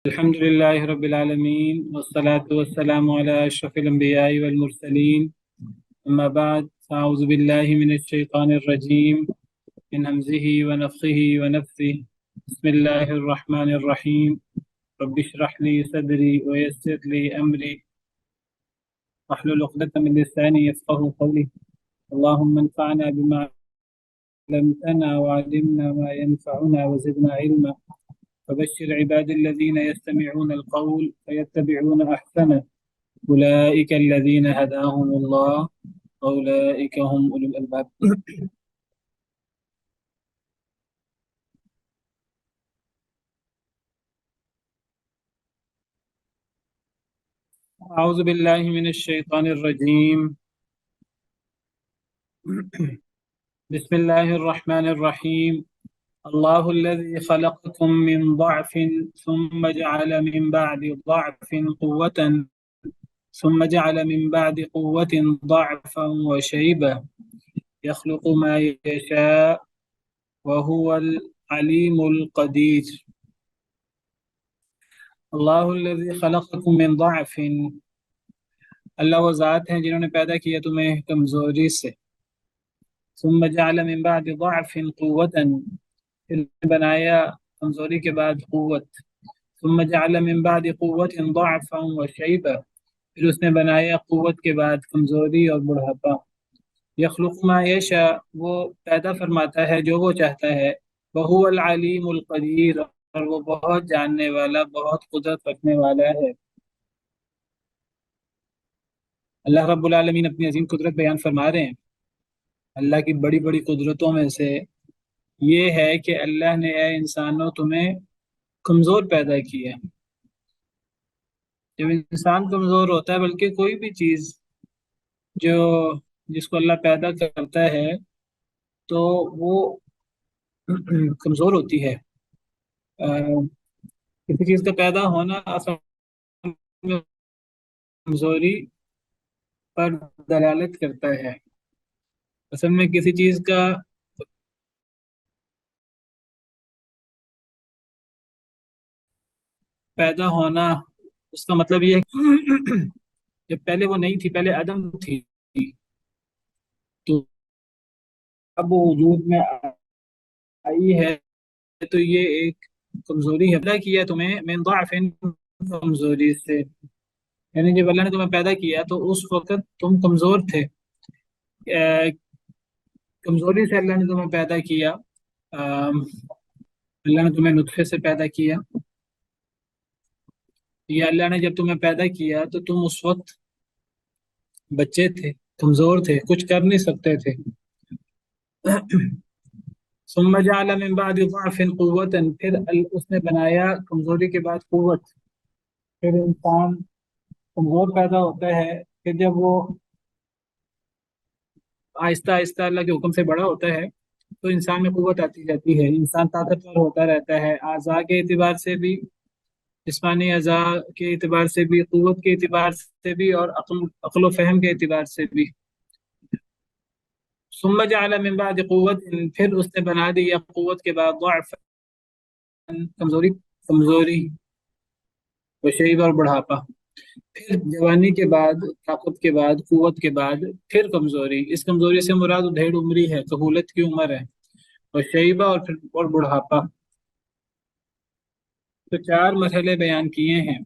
الحمد لله رب العالمين والصلاة والسلام على أشرف الأنبياء والمرسلين. أما بعد فأعوذ بالله من الشيطان الرجيم من همزه ونفخه ونفثه. بسم الله الرحمن الرحيم. رب اشرح لي صدري ويسر لي أمري واحلل عقدة من لساني يفقهوا قولي. اللهم انفعنا بما علمتنا وعلمنا ما ينفعنا وزدنا علما. فبشر عبادي الذين يستمعون القول فيتبعون أحسنه. أولئك الذين هداهم الله وأولئك هم أولو الألباب. أعوذ بالله من الشيطان الرجيم. بسم الله الرحمن الرحيم. الله الذي خلقكم من ضعف ثم جعل من بعد ضعف قوة ثم جعل من بعد قوة ضعفا وشيبة يخلق ما يشاء وهو العليم القدير. اللہ الذی خلقکم من ضعف، اللہ وہ ذات ہیں جنہوں نے پیدا کیا تمہیں کمزوری سے. ثم جعل من بعد ضعف قوتا، پھر بنایا کمزوری کے بعد قوت. ثم جعل من بعد قوت ضعفا وشیبا، پھر اس نے بنایا قوت کے بعد کمزوری اور بڑھاپا. یخلق ما یشاء، وہ پیدا فرماتا ہے جو وہ چاہتا ہے. وہو العلیم القدیر، اور وہ بہت جاننے والا، بہت قدرت رکھنے والا ہے. اللہ رب العالمین اپنی عظیم قدرت بیان فرما رہے ہیں. اللہ کی بڑی بڑی قدرتوں میں سے یہ ہے کہ اللہ نے اے انسانوں تمہیں کمزور پیدا کیا. جب انسان کمزور ہوتا ہے، بلکہ کوئی بھی چیز جو جس کو اللہ پیدا کرتا ہے تو وہ کمزور ہوتی ہے. کسی چیز کا پیدا ہونا اصل میں کمزوری پر دلالت کرتا ہے. اصل میں کسی چیز کا پیدا ہونا، اس کا مطلب یہ ہے کہ جب پہلے وہ نہیں تھی، پہلے عدم تھی، تو اب وہ وجود میں آئی ہے، تو یہ ایک کمزوری ہے. پیدا کیا تمہیں من ضعف، کمزوری سے، یعنی جب اللہ نے تمہیں پیدا کیا تو اس وقت تم کمزور تھے. کمزوری سے اللہ نے تمہیں پیدا کیا. اللہ نے تمہیں نطفے سے پیدا کیا. یا اللہ نے جب تمہیں پیدا کیا تو تم اس وقت بچے تھے، کمزور تھے، کچھ کر نہیں سکتے تھے. ثم جعل من بعد ضعف قوة، پھر اس نے بنایا کمزوری کے بعد قوت. پھر انسان کمزور پیدا ہوتا ہے، پھر جب وہ آہستہ آہستہ اللہ کے حکم سے بڑا ہوتا ہے تو انسان میں قوت آتی جاتی ہے. انسان طاقتور ہوتا رہتا ہے، اعضاء کے اعتبار سے بھی، جسمانی اعضاء کے اعتبار سے بھی، قوت کے اعتبار سے بھی، اور عقل و فہم کے اعتبار سے بھی. ثم جعل من بعد قوت، پھر اس نے بنا دیا قوت کے بعد ضعف، کمزوری، کمزوری وشیب اور بڑھاپا. پھر جوانی کے بعد، طاقت کے بعد، قوت کے بعد پھر کمزوری. اس کمزوری سے مراد ڈھیڑ عمری ہے، کہولت کی عمر ہے. اور شیبہ اور پھر اور بڑھاپا. تو چار مرحلے بیان کیے ہیں.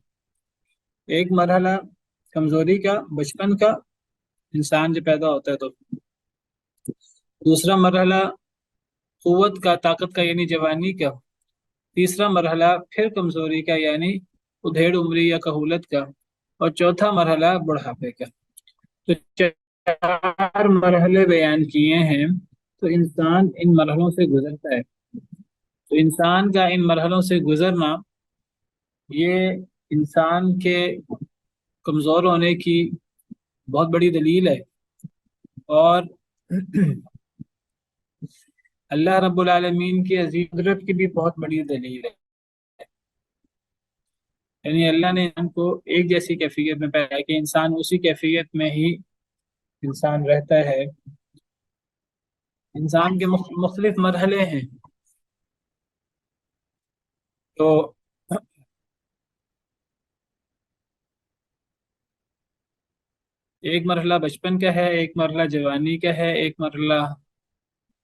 ایک مرحلہ کمزوری کا، بچپن کا، انسان جب پیدا ہوتا ہے تو. دوسرا مرحلہ قوت کا، طاقت کا، یعنی جوانی کا. تیسرا مرحلہ پھر کمزوری کا، یعنی ادھیڑ عمری یا کہولت کا. اور چوتھا مرحلہ بڑھاپے کا. تو چار مرحلے بیان کیے ہیں. تو انسان ان مرحلوں سے گزرتا ہے. تو انسان کا ان مرحلوں سے گزرنا یہ انسان کے کمزور ہونے کی بہت بڑی دلیل ہے. اور اللہ رب العالمین کی عظیم قدرت کی بھی بہت بڑی دلیل ہے. یعنی اللہ نے انسان کو ایک جیسی کیفیت میں پیدا کیا کہ انسان اسی کیفیت میں ہی انسان رہتا ہے. انسان کے مختلف مرحلے ہیں. تو ایک مرحلہ بچپن کا ہے، ایک مرحلہ جوانی کا ہے، ایک مرحلہ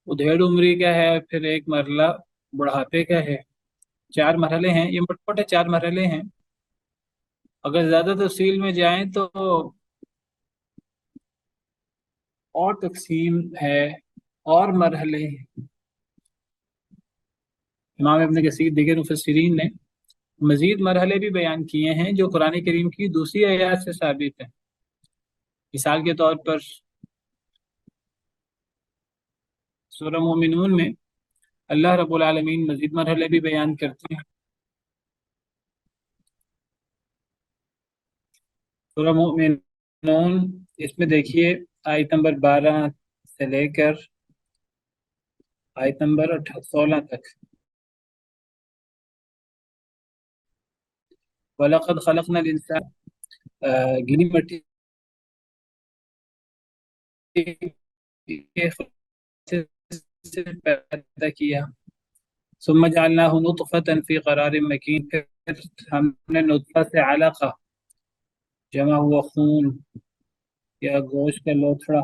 ادھیڑ عمری کا ہے، پھر ایک مرحلہ بڑھاپے کا ہے۔ چار مرحلے ہیں، یہ موٹے موٹے چار مرحلے ہیں۔ اگر زیادہ تفصیل میں جائیں تو اور تقسیم ہے اور مرحلے ہیں۔ امام ابن کثیر دیگر مفسرین نے مزید مرحلے بھی بیان کیے ہیں جو قرآن کریم کی دوسری آیات سے ثابت ہیں۔ مثال کے طور پر سورہ مومنون میں اللہ رب العالمین مزید مرحلے بھی بیان کرتے ہیں۔ سورہ مومنون، اس میں دیکھیے آیت نمبر 12 سے لے کر آیت نمبر 16 تک۔ وَلَقَدْ خَلَقْنَا الْإِنسَانَ، گنی مٹی کے سے پیدا کیا، ثم جعلناه نطفة في قرار مکین، پھر ہم نے نطفہ سے علقہ جمع ہوا خون یا گوشت کا لوتھڑا،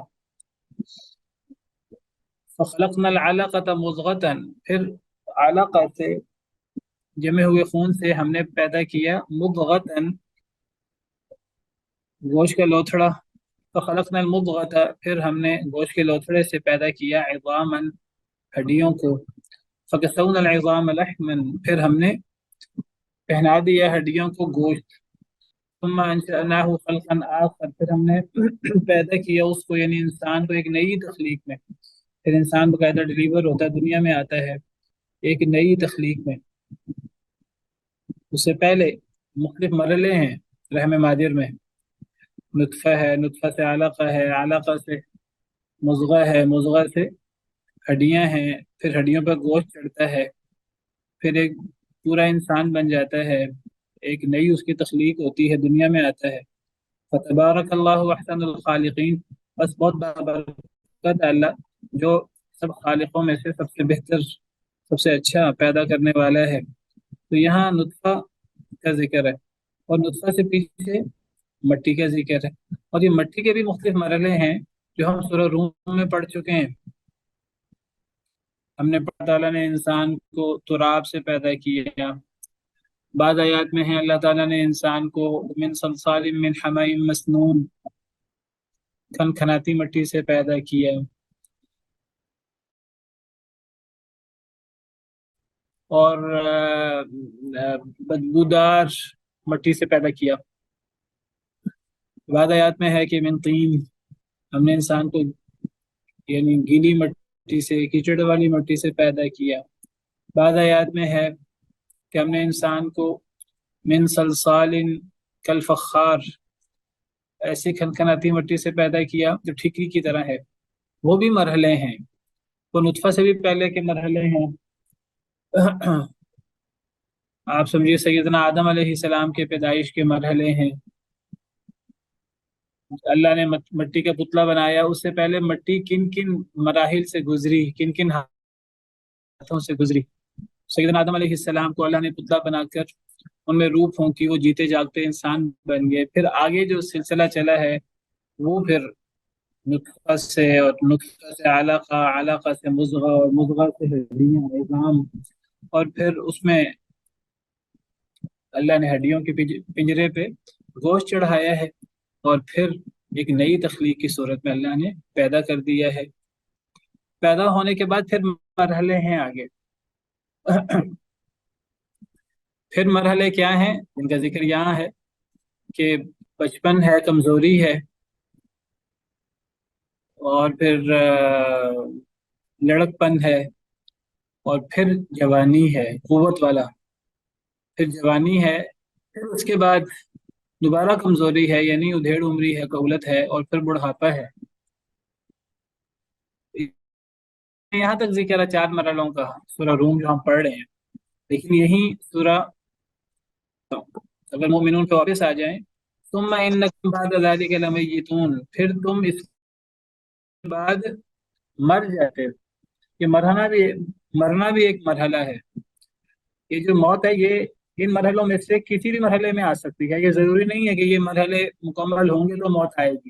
فخلقنا العلقة مضغة، پھر علقہ سے جمع ہوئے خون سے ہم نے پیدا کیا مضغة گوشت کا لوتھڑا، فخلقنا المضغة، پھر ہم نے گوشت کے لوتھڑے سے پیدا کیا عظاما ہڈیوں کو، فکسونا العظام لحما، پھر ہم نے پہنا دیا ہڈیوں کو گوشت، ثم انشأناه خلقا آخر، پھر ہم نے پیدا کیا اس کو یعنی انسان کو ایک نئی تخلیق میں، پھر انسان باقاعدہ ڈلیور ہوتا ہے، دنیا میں آتا ہے ایک نئی تخلیق میں۔ اس سے پہلے مختلف مرحلے ہیں رحم مادر میں، نطفہ ہے، نطفہ سے علقہ ہے، علقہ سے مضغہ ہے، مضغہ سے ہڈیاں ہیں، پھر ہڈیوں پر گوشت چڑھتا ہے، پھر ایک پورا انسان بن جاتا ہے، ایک نئی اس کی تخلیق ہوتی ہے، دنیا میں آتا ہے۔ فتبارک اللہ احسن الخالقین، بس بہت برکت ہے اللہ جو سب خالقوں میں سے سب سے بہتر، سب سے اچھا پیدا کرنے والا ہے۔ تو یہاں نطفہ کا ذکر ہے، اور نطفہ سے پیچھے مٹی کا ذکر ہے، اور یہ مٹی کے بھی مختلف مرحلے ہیں جو ہم سورہ روم میں پڑھ چکے ہیں۔ ہم نے اللہ تعالیٰ نے انسان کو تراب سے پیدا کیا، بعض آیات میں ہے اللہ تعالیٰ نے انسان کو من صلصال من حمأ مسنون کھنکھناتی مٹی سے پیدا کیا، اور بدبودار مٹی سے پیدا کیا۔ بعض آیات میں ہے کہ من طین، ہم نے انسان کو یعنی گیلی مٹی سے، کیچڑ والی مٹی سے پیدا کیا۔ بعض آیات میں ہے کہ ہم نے انسان کو من صلصال کالفخار، ایسی کھنکھناتی مٹی سے پیدا کیا جو ٹھیکری کی طرح ہے۔ وہ بھی مرحلے ہیں، وہ نطفہ سے بھی پہلے کے مرحلے ہیں۔ آپ سمجھیے سیدنا آدم علیہ السلام کے پیدائش کے مرحلے ہیں۔ اللہ نے مٹی کا پتلا بنایا، اس سے پہلے مٹی کن کن مراحل سے گزری، کن کن ہاتھوں سے گزری۔ سیدنا آدم علیہ السلام کو اللہ نے پتلا بنا کر ان میں روح پھونکی، وہ جیتے جاگتے انسان بن گئے۔ پھر آگے جو سلسلہ چلا ہے وہ پھر نطفہ سے، اور نطفہ سے علقہ، علقہ سے مضغہ، اور مضغہ سے ہڈیاں، عظام، اور پھر اس میں اللہ نے ہڈیوں کے پنجرے پہ گوشت چڑھایا ہے، اور پھر ایک نئی تخلیق کی صورت میں اللہ نے پیدا کر دیا ہے۔ پیدا ہونے کے بعد پھر مرحلے ہیں آگے۔ پھر مرحلے کیا ہیں جن کا ذکر یہاں ہے کہ بچپن ہے، کمزوری ہے، اور پھر لڑک پن ہے، اور پھر جوانی ہے قوت والا، پھر جوانی ہے، پھر اس کے بعد دوبارہ کمزوری ہے یعنی ادھیڑ عمری ہے، کہولت ہے، اور پھر بڑھاپا ہے۔ یہاں تک ذکر ہے چار مرحلوں کا سورہ روم جو ہم پڑھ رہے ہیں، لیکن یہی سورہ، اگر مومنون پہ واپس آ جائیں، ثم انکم بعد ذلک لمیتون، پھر تم اس کے بعد مر جاتے ہو۔ یہ مرنا بھی ایک مرحلہ ہے۔ یہ جو موت ہے یہ ان مرحلوں میں سے کسی بھی مرحلے میں آ سکتی ہے، یہ ضروری نہیں ہے کہ یہ مرحلے مکمل ہوں گے تو موت آئے گی۔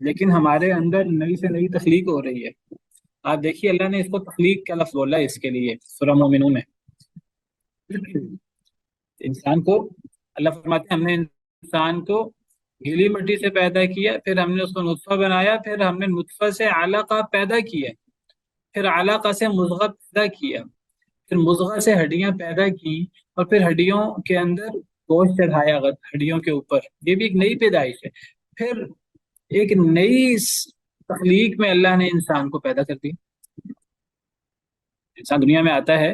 لیکن ہمارے اندر نئی سے نئی تخلیق ہو رہی ہے. آپ دیکھیے اللہ نے اس کو تخلیق کا لفظ بولا ہے اس کے لیے سورہ مومنون میں. انسان کو اللہ فرماتے ہیں ہم نے انسان کو گیلی مٹی سے پیدا کیا، پھر ہم نے اس کو نطفہ بنایا، پھر ہم نے نطفہ سے علقہ پیدا کیا، پھر علقہ سے مضغہ پیدا کیا، پھر مضغہ سے ہڈیاں پیدا کی، اور پھر ہڈیوں کے اندر گوشت چڑھایا ہڈیوں کے اوپر. یہ بھی ایک نئی پیدائش ہے. پھر ایک نئی تخلیق میں اللہ نے انسان کو پیدا کر دیا. انسان دنیا میں آتا ہے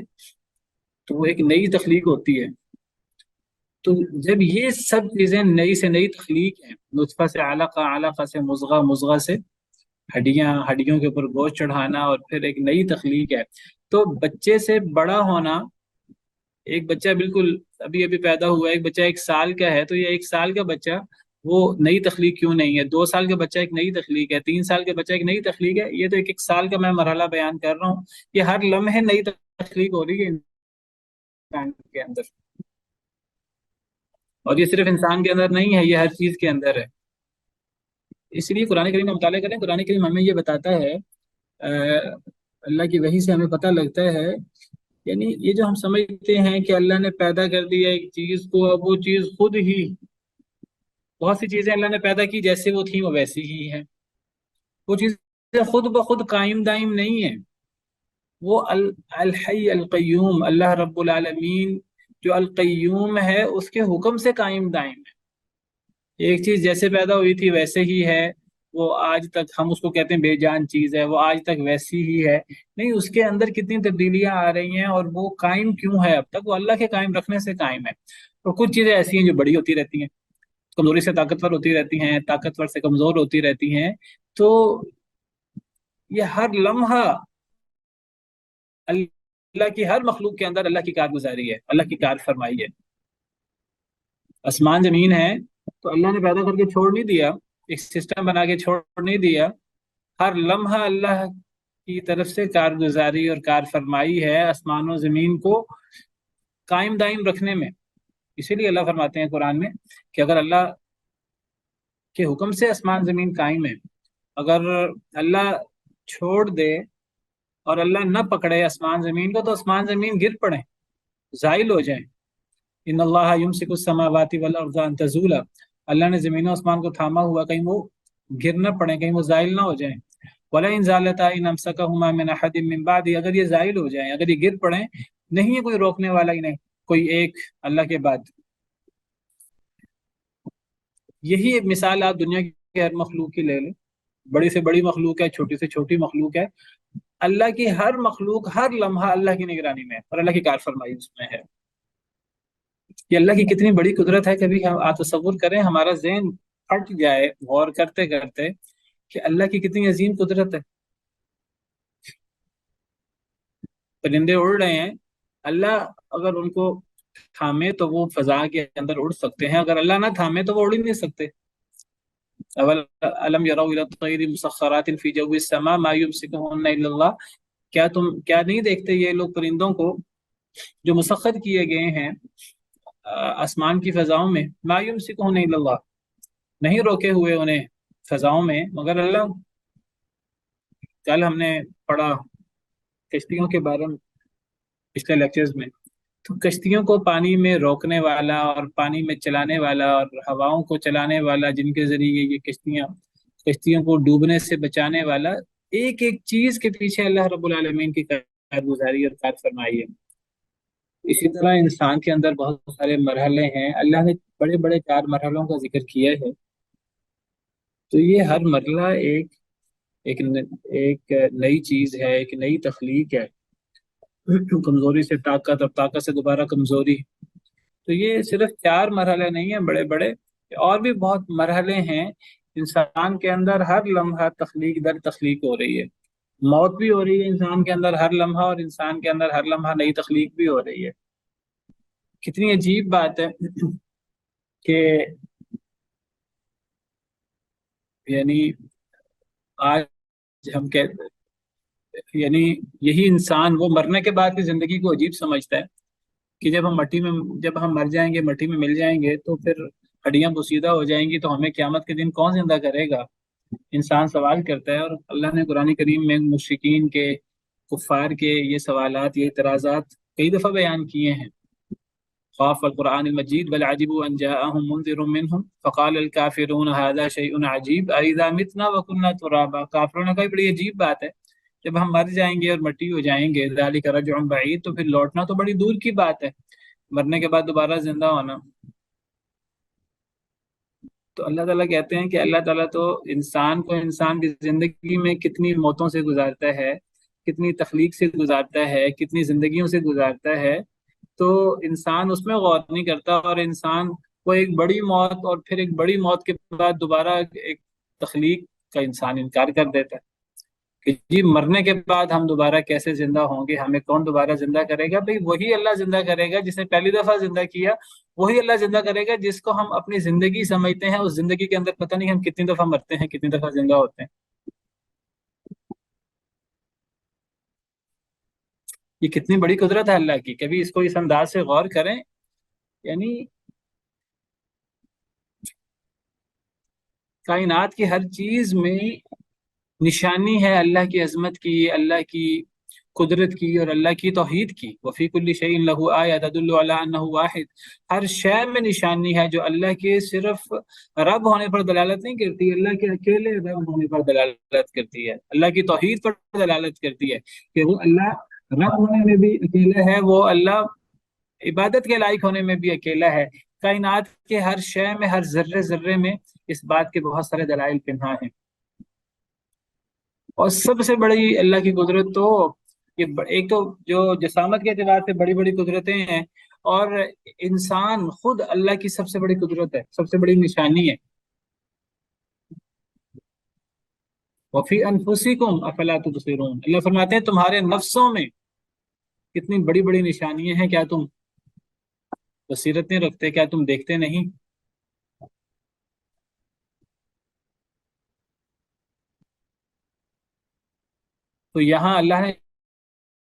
تو وہ ایک نئی تخلیق ہوتی ہے. تو جب یہ سب چیزیں نئی سے نئی تخلیق ہیں، نطفہ سے علقہ، علقہ سے مضغہ، مضغہ سے ہڈیاں، ہڈیوں کے اوپر گوشت چڑھانا، اور پھر ایک نئی تخلیق ہے. تو بچے سے بڑا ہونا، ایک بچہ بالکل ابھی ابھی پیدا ہوا ہے، ایک بچہ 1 سال کا ہے، تو یہ 1 سال کا بچہ وہ نئی تخلیق کیوں نہیں ہے؟ 2 سال کا بچہ ایک نئی تخلیق ہے، 3 سال کا بچہ ایک نئی تخلیق ہے. یہ تو ایک 1 سال کا میں مرحلہ بیان کر رہا ہوں. یہ ہر لمحے نئی تخلیق ہو رہی ہے انسان کے اندر. اور یہ صرف انسان کے اندر نہیں ہے، یہ ہر چیز کے اندر ہے. اس لیے قرآن کریم کا مطالعہ کریں. قرآن کریم ہمیں یہ بتاتا ہے، اللہ کی وحی سے ہمیں پتہ لگتا ہے، یعنی یہ جو ہم سمجھتے ہیں کہ اللہ نے پیدا کر دیا ایک چیز کو، اب وہ چیز خود ہی، بہت سی چیزیں اللہ نے پیدا کی جیسے وہ تھیں وہ ویسی ہی ہیں. وہ چیزیں خود بخود قائم دائم نہیں ہیں. وہ الحی القیوم، اللہ رب العالمین جو القیوم ہے، اس کے حکم سے قائم دائم ہے. ایک چیز جیسے پیدا ہوئی تھی ویسے ہی ہے. وہ آج تک، ہم اس کو کہتے ہیں بے جان چیز ہے، وہ آج تک ویسی ہی ہے. نہیں، اس کے اندر کتنی تبدیلیاں آ رہی ہیں، اور وہ قائم کیوں ہے اب تک؟ وہ اللہ کے قائم رکھنے سے قائم ہے. اور کچھ چیزیں ایسی ہیں جو بڑی ہوتی رہتی ہیں، کمزوری سے طاقتور ہوتی رہتی ہیں، طاقتور سے کمزور ہوتی رہتی ہیں. تو یہ ہر لمحہ اللہ کی ہر مخلوق کے اندر اللہ کی کارگزاری ہے، اللہ کی کار فرمائی ہے. آسمان زمین ہے تو اللہ نے پیدا کر کے چھوڑ نہیں دیا، ایک سسٹم بنا کے چھوڑ نہیں دیا. ہر لمحہ اللہ کی طرف سے کارگزاری اور کار فرمائی ہے آسمان و زمین کو قائم دائم رکھنے میں. اسی لیے اللہ فرماتے ہیں قرآن میں کہ اگر اللہ کے حکم سے آسمان زمین قائم ہے، اگر اللہ چھوڑ دے اور اللہ نہ پکڑے آسمان زمین کو، تو آسمان زمین گر پڑیں، زائل ہو جائیں. ان اللہ یمسک السماوات والارض ان تزولا، اللہ نے زمین و آسمان کو تھاما ہوا، کہیں وہ گر نہ پڑیں، کہیں وہ زائل نہ ہو جائیں. وَلَئِنْ زَالَتَا إِنْ أَمْسَكَهُمَا مِنْ أَحَدٍ مِّن بَعْدِهِ، اگر یہ زائل ہو جائیں، اگر یہ گر پڑیں، نہیں ہے کوئی روکنے والا ہی نہیں، کوئی ایک اللہ کے بعد. یہی ایک مثال آپ دنیا کی ہر مخلوق کی لے لیں، بڑی سے بڑی مخلوق ہے، چھوٹی سے چھوٹی مخلوق ہے، اللہ کی ہر مخلوق ہر لمحہ اللہ کی نگرانی میں اور اللہ کی کار فرمائی اس میں ہے. یہ اللہ کی کتنی بڑی قدرت ہے. کبھی آپ تصور کریں، ہمارا ذہن پھٹ جائے غور کرتے کرتے کہ اللہ کی کتنی عظیم قدرت ہے. پرندے اڑ رہے ہیں، اللہ اگر ان کو تھامے تو وہ فضا کے اندر اڑ سکتے ہیں، اگر اللہ نہ تھامے تو وہ اڑ ہی نہیں سکتے. أَلَمْ يَرَوْا إِلَى الطَّيْرِ مُسَخَّرَاتٍ فِي جَوِّ السَّمَاءِ مَا يُمْسِكُهُنَّ إِلَّا اللَّهُ، کیا نہیں دیکھتے یہ لوگ پرندوں کو جو مسخر کیے گئے ہیں آسمان کی فضاؤں میں؟ ما یمسکہن الا اللہ، نہیں روکے ہوئے انہیں فضاؤں میں مگر اللہ. کل ہم نے پڑھا کشتیوں کے بارے میں پچھلے لیکچرز میں، تو کشتیوں کو پانی میں روکنے والا اور پانی میں چلانے والا اور ہواؤں کو چلانے والا، جن کے ذریعے یہ کشتیوں کو ڈوبنے سے بچانے والا، ایک ایک چیز کے پیچھے اللہ رب العالمین کی کارگزاری اور کار فرمائی ہے. اسی طرح انسان کے اندر بہت سارے مرحلے ہیں، اللہ نے بڑے بڑے 4 مرحلوں کا ذکر کیا ہے. تو یہ ہر مرحلہ ایک ایک نئی چیز ہے، ایک نئی تخلیق ہے. کمزوری سے طاقت اور طاقت سے دوبارہ کمزوری. تو یہ صرف 4 مرحلے نہیں ہیں بڑے بڑے، اور بھی بہت مرحلے ہیں. انسان کے اندر ہر لمحہ تخلیق در تخلیق ہو رہی ہے. موت بھی ہو رہی ہے انسان کے اندر ہر لمحہ، اور انسان کے اندر ہر لمحہ نئی تخلیق بھی ہو رہی ہے. کتنی عجیب بات ہے کہ یعنی آج ہم کہتے، یعنی یہی انسان وہ مرنے کے بعد کی زندگی کو عجیب سمجھتا ہے کہ جب ہم مر جائیں گے، مٹی میں مل جائیں گے، تو پھر ہڈیاں پوسیدہ ہو جائیں گی، تو ہمیں قیامت کے دن کون زندہ کرے گا؟ انسان سوال کرتا ہے، اور اللہ نے قرآن کریم میں مشرکین کے، کفار کے یہ سوالات، یہ اعتراضات کئی دفعہ بیان کیے ہیں. خاف القرآن المجید بل عجبوا ان جاءهم منذر منهم فقال الكافرون هذا شيء عجيب أإذا متنا وكنا ترابا. کافروں نے کہا بڑی عجیب بات ہے، جب ہم مر جائیں گے اور مٹی ہو جائیں گے، ذالک رجع بعید، تو پھر لوٹنا تو بڑی دور کی بات ہے، مرنے کے بعد دوبارہ زندہ ہونا. تو اللہ تعالیٰ کہتے ہیں کہ اللہ تعالیٰ تو انسان کو انسان کی زندگی میں کتنی موتوں سے گزارتا ہے، کتنی تخلیق سے گزارتا ہے، کتنی زندگیوں سے گزارتا ہے، تو انسان اس میں غور نہیں کرتا، اور انسان کو ایک بڑی موت اور پھر ایک بڑی موت کے بعد دوبارہ ایک تخلیق کا انسان انکار کر دیتا ہے کہ جی مرنے کے بعد ہم دوبارہ کیسے زندہ ہوں گے، ہمیں کون دوبارہ زندہ کرے گا؟ بھئی وہی اللہ زندہ کرے گا جس نے پہلی دفعہ زندہ کیا، وہی اللہ زندہ کرے گا جس کو ہم اپنی زندگی سمجھتے ہیں. اس زندگی کے اندر پتہ نہیں ہم کتنی دفعہ مرتے ہیں، کتنی دفعہ زندہ ہوتے ہیں. یہ کتنی بڑی قدرت ہے اللہ کی، کبھی اس کو اس انداز سے غور کریں. یعنی کائنات کی ہر چیز میں نشانی ہے اللہ کی عظمت کی، اللہ کی قدرت کی اور اللہ کی توحید کی. وفی کل شیء لہ آیہ تدل علی انہ واحد. ہر شے میں نشانی ہے جو اللہ کے صرف رب ہونے پر دلالت نہیں کرتی، اللہ کے اکیلے رب ہونے پر دلالت کرتی ہے، اللہ کی توحید پر دلالت کرتی ہے کہ وہ اللہ رب ہونے میں بھی اکیلا ہے، وہ اللہ عبادت کے لائق ہونے میں بھی اکیلا ہے. کائنات کے ہر شے میں، ہر ذرے ذرے میں اس بات کے بہت سارے دلائل پنہاں ہیں. اور سب سے بڑی اللہ کی قدرت تو ایک تو جو جسامت کے اعتبار سے بڑی بڑی قدرتیں ہیں، اور انسان خود اللہ کی سب سے بڑی قدرت ہے، سب سے بڑی نشانی ہے. وفی انفسکم افلا تبصرون. اللہ فرماتے ہیں تمہارے نفسوں میں کتنی بڑی بڑی نشانیاں ہیں، کیا تم بصیرت نہیں رکھتے؟ کیا تم دیکھتے نہیں؟ تو یہاں اللہ نے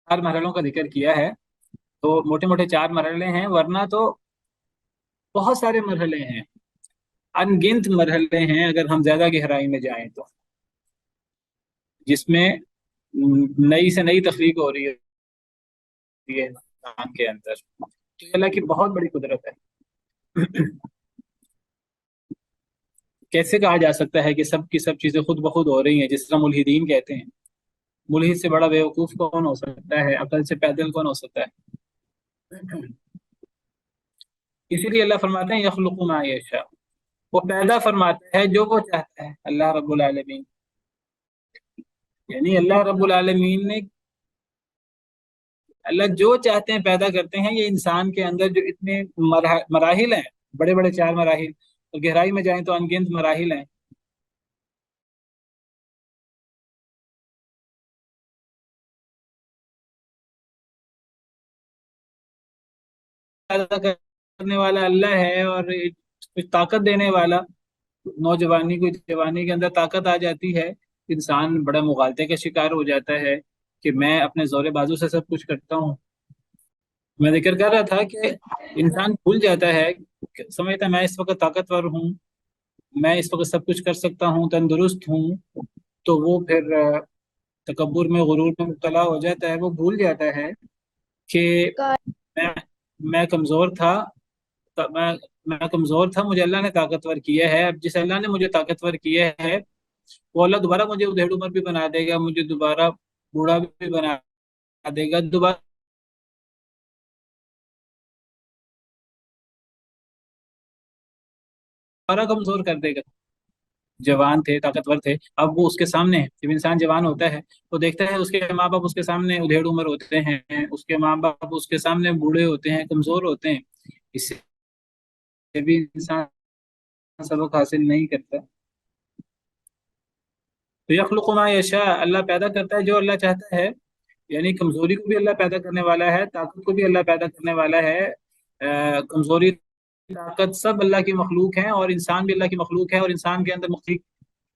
4 مرحلوں کا ذکر کیا ہے. تو موٹے موٹے 4 مرحلے ہیں، ورنہ تو بہت سارے مرحلے ہیں، ان گنت مرحلے ہیں اگر ہم زیادہ گہرائی میں جائیں تو، جس میں نئی سے نئی تخلیق ہو رہی ہے انسان کے اندر. تو یہ اللہ کی بہت بڑی قدرت ہے. کیسے کہا جا سکتا ہے کہ سب کی سب چیزیں خود بخود ہو رہی ہیں، جس طرح ملحدین کہتے ہیں؟ ملحد سے بڑا بیوقوف کون ہو سکتا ہے؟ عقل سے پیدل کون ہو سکتا ہے؟ اسی لیے اللہ فرماتے ہیں یخلق ما یشاء، وہ پیدا فرماتا ہے جو وہ چاہتا ہے. اللہ رب العالمین، یعنی اللہ رب العالمین نے، اللہ جو چاہتے ہیں پیدا کرتے ہیں. یہ انسان کے اندر جو اتنے مراحل ہیں، بڑے بڑے 4 مراحل، اور گہرائی میں جائیں تو انگنت مراحل ہیں. پیدا کرنے والا اللہ ہے، اور کچھ طاقت دینے والا. نوجوانی کو، جوانی کے اندر طاقت آ جاتی ہے، انسان بڑا مغالطے کا شکار ہو جاتا ہے کہ میں اپنے زور بازو سے سب کچھ کرتا ہوں. میں ذکر کر رہا تھا کہ انسان بھول جاتا ہے، سمجھتا ہے میں اس وقت طاقتور ہوں، میں اس وقت سب کچھ کر سکتا ہوں، تندرست ہوں. تو وہ پھر تکبر میں، غرور میں مبتلا ہو جاتا ہے. وہ بھول جاتا ہے کہ میں میں کمزور تھا، میں میں کمزور تھا، مجھے اللہ نے طاقتور کیا ہے. اب جس اللہ نے مجھے طاقتور کیا ہے، وہ اللہ دوبارہ مجھے ادھیڑ عمر بھی بنا دے گا، مجھے دوبارہ بوڑھا بھی بنا دے گا، دوبارہ کمزور کر دے گا. جوان تھے، طاقتور تھے، اب وہ اس کے سامنے ہے. جب انسان جوان ہوتا ہے تو دیکھتا ہے اس کے ماں باپ اس کے سامنے ادھیڑ عمر ہوتے ہیں، اس کے ماں باپ اس کے سامنے بوڑھے ہوتے ہیں، کمزور ہوتے ہیں. اس سے بھی انسان سبق حاصل نہیں کرتا. تو یخلق ما یشاء، اللہ پیدا کرتا ہے جو اللہ چاہتا ہے. یعنی کمزوری کو بھی اللہ پیدا کرنے والا ہے، طاقت کو بھی اللہ پیدا کرنے والا ہے. کمزوری، طاقت سب اللہ کی مخلوق ہیں، اور انسان بھی اللہ کی مخلوق ہے، اور انسان کے اندر مختلف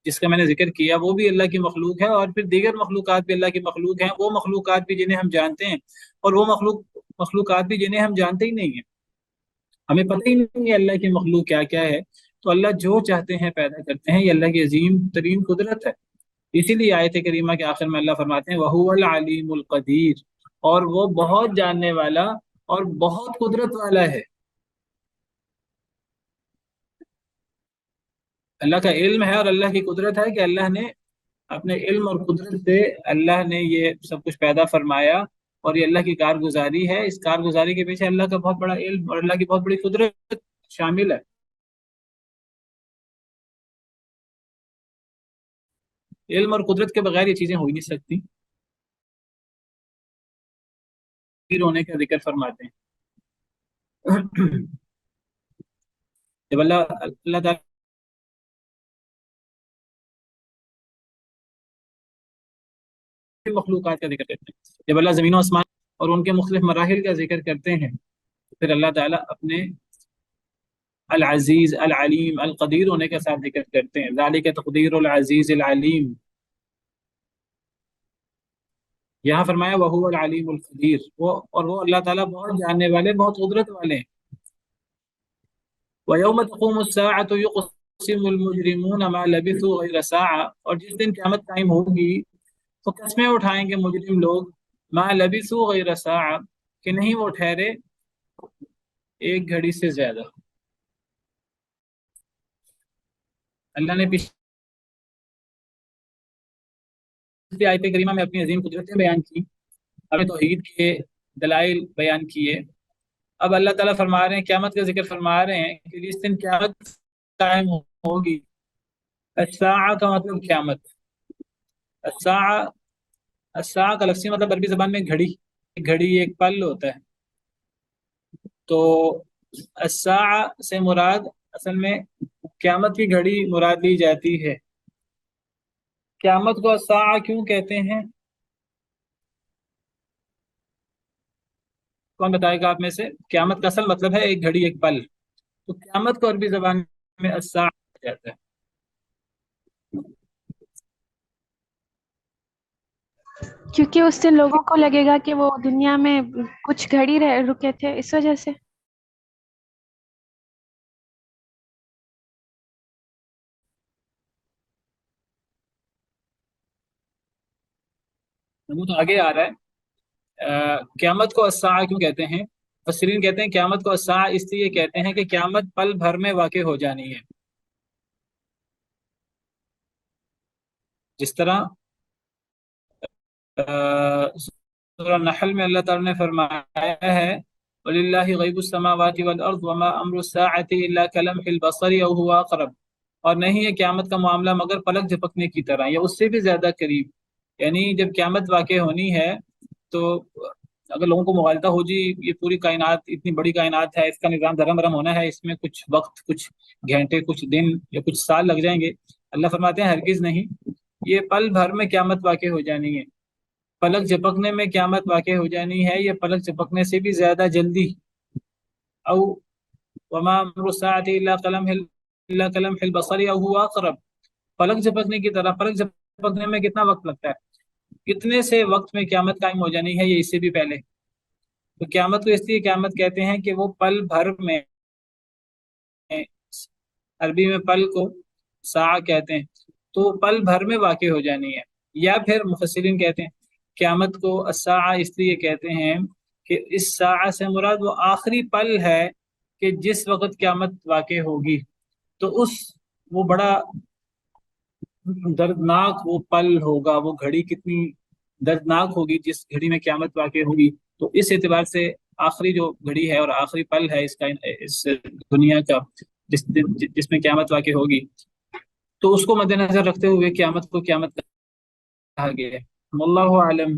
جس کا میں نے ذکر کیا وہ بھی اللہ کی مخلوق ہے، اور پھر دیگر مخلوقات بھی اللہ کی مخلوق ہیں. وہ مخلوقات بھی جنہیں ہم جانتے ہیں، اور وہ مخلوقات بھی جنہیں ہم جانتے ہی نہیں ہیں. ہمیں پتہ ہی نہیں ہے اللہ کی مخلوق کیا کیا ہے. تو اللہ جو چاہتے ہیں پیدا کرتے ہیں، یہ اللہ کی عظیم ترین قدرت ہے۔ اسی لیے آیت کریمہ کے آخر میں اللہ فرماتے ہیں وَهُوَ الْعَلِيمُ الْقَدِيرُ، اور وہ بہت جاننے والا اور بہت قدرت والا ہے۔ اللہ کا علم ہے اور اللہ کی قدرت ہے کہ اللہ نے اپنے علم اور قدرت سے اللہ نے یہ سب کچھ پیدا فرمایا، اور یہ اللہ کی کارگزاری ہے۔ اس کارگزاری کے پیچھے اللہ کا بہت بڑا علم اور اللہ کی بہت بڑی قدرت شامل ہے۔ علم اور قدرت کے بغیر یہ چیزیں ہو ہی نہیں سکتی۔ پھر ہونے کا ذکر فرماتے ہیں جب اللہ تعالیٰ مخلوقات کا ذکر کرتے ہیں، جب اللہ زمین و آسمان اور ان کے مختلف مراحل کا ذکر کرتے ہیں، پھر اللہ تعالیٰ اپنے العزیز العلیم القدیر ہونے کے ساتھ ذکر کرتے ہیں۔ ذالک تقدیر العزیز العلیم، یہاں فرمایا وہو العلیم القدیر، وہ اللہ تعالیٰ بہت جاننے والے، بہت قدرت والے ہیں۔ وَيَوْمَ تَقُومُ السَّاعَةُ يُقْسِمُ الْمُجْرِمُونَ مَا لَبِثُوا غَيْرَ سَاعَةٍ، اور جس دن قیامت قائم ہوگی تو قسمیں اٹھائیں گے مجرم لوگ، ما لبثوا غیر ساعة، کہ نہیں وہ ٹھہرے ایک گھڑی سے زیادہ۔ اللہ نے پچھلی آیت کریمہ میں اپنی عظیم قدرتیں بیان کی، اپنے توحید کے دلائل بیان کیے۔ اب اللہ تعالیٰ فرما رہے ہیں، قیامت کا ذکر فرما رہے ہیں کہ جس دن قیامت قائم ہوگی۔ الساعہ کا مطلب قیامت، الساعہ، الساعہ کا لفظی مطلب عربی زبان میں گھڑی، گھڑی ایک پل ہوتا ہے۔ تو الساعہ سے مراد اصل میں قیامت کی گھڑی مراد لی جاتی ہے۔ قیامت کو الساعہ کیوں کہتے ہیں؟ کون بتائے گا آپ میں سے؟ قیامت کا اصل مطلب ہے ایک گھڑی ایک پل، تو قیامت کو عربی زبان میں الساعہ کہا جاتا ہے۔ کیونکہ اس دن لوگوں کو لگے گا کہ وہ دنیا میں کچھ گھڑی رکے تھے، اس وجہ سے۔ وہ تو آگے آ رہا ہے۔ قیامت کو الساعہ کیوں کہتے ہیں؟ مفسرین کہتے ہیں قیامت کو الساعہ اس لیے کہتے ہیں کہ قیامت پل بھر میں واقع ہو جانی ہے۔ جس طرح سورہ نحل میں اللہ تعالیٰ نے فرمایا ہے وَلِلَّهِ غَيْبُ السَّمَاوَاتِ وَالْأَرْضِ وَمَا أَمْرُ السَّاعَةِ إِلَّا كَلَمْحِ الْبَصَرِ أَوْ هُوَ أَقْرَبُ، اور نہیں ہے قیامت کا معاملہ مگر پلک جھپکنے کی طرح یا اس سے بھی زیادہ قریب۔ یعنی جب قیامت واقع ہونی ہے تو اگر لوگوں کو مغالطہ ہو جی یہ پوری کائنات اتنی بڑی کائنات ہے، اس کا نظام دھرم برم ہونا ہے، اس میں کچھ وقت، کچھ گھنٹے، کچھ دن یا کچھ سال لگ جائیں گے، اللہ فرماتے ہیں ہرگز نہیں، یہ پل بھر میں قیامت واقع ہو جانی ہے۔ پلک جھپکنے میں قیامت واقع ہو جانی ہے، یہ پلک جھپکنے سے بھی زیادہ جلدی۔ او وما امر الساعۃ الا کلمح البصر او هو اقرب، پلک جھپکنے کی طرح، پلک جھپکنے میں کتنا وقت لگتا ہے، اتنے سے وقت میں قیامت قائم ہو جانی ہے، یہ اس سے بھی پہلے۔ تو قیامت کو اس لیے قیامت کہتے ہیں کہ وہ پل بھر میں، عربی میں پل کو ساعہ کہتے ہیں، تو پل بھر میں واقع ہو جانی ہے۔ یا پھر مفسرین کہتے ہیں قیامت کو الساعہ اس لیے کہتے ہیں کہ اس ساعہ سے مراد وہ آخری پل ہے کہ جس وقت قیامت واقع ہوگی، تو وہ بڑا دردناک وہ پل ہوگا، وہ گھڑی کتنی دردناک ہوگی جس گھڑی میں قیامت واقع ہوگی۔ تو اس اعتبار سے آخری جو گھڑی ہے اور آخری پل ہے اس دنیا کا، جس میں قیامت واقع ہوگی، تو اس کو مد نظر رکھتے ہوئے قیامت کو قیامت کہا گیا ہے۔ واللہ عالم۔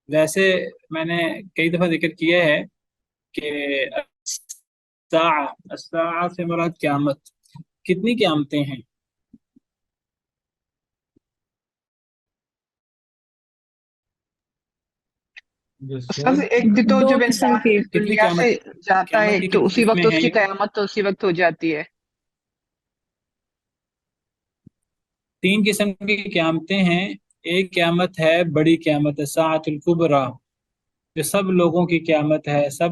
ویسے میں نے کئی دفعہ ذکر کیا ہے کہ الساعہ سے مراد قیامت، کتنی قیامتیں ہیں؟ استاذ ایک بھی تو دو جب قسم انسان کی۔ کتنی دنیا سے جاتا ہے قیامت کی تو کتنی اسی وقت قسمیں اس ہیں؟ کی قیامت تو اسی وقت ہو جاتی ہے۔ 3 قسم کی قیامتیں ہیں۔ ایک قیامت ہے بڑی قیامت ہے، ساعۃ الکبریٰ، جو سب لوگوں کی قیامت ہے، سب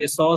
100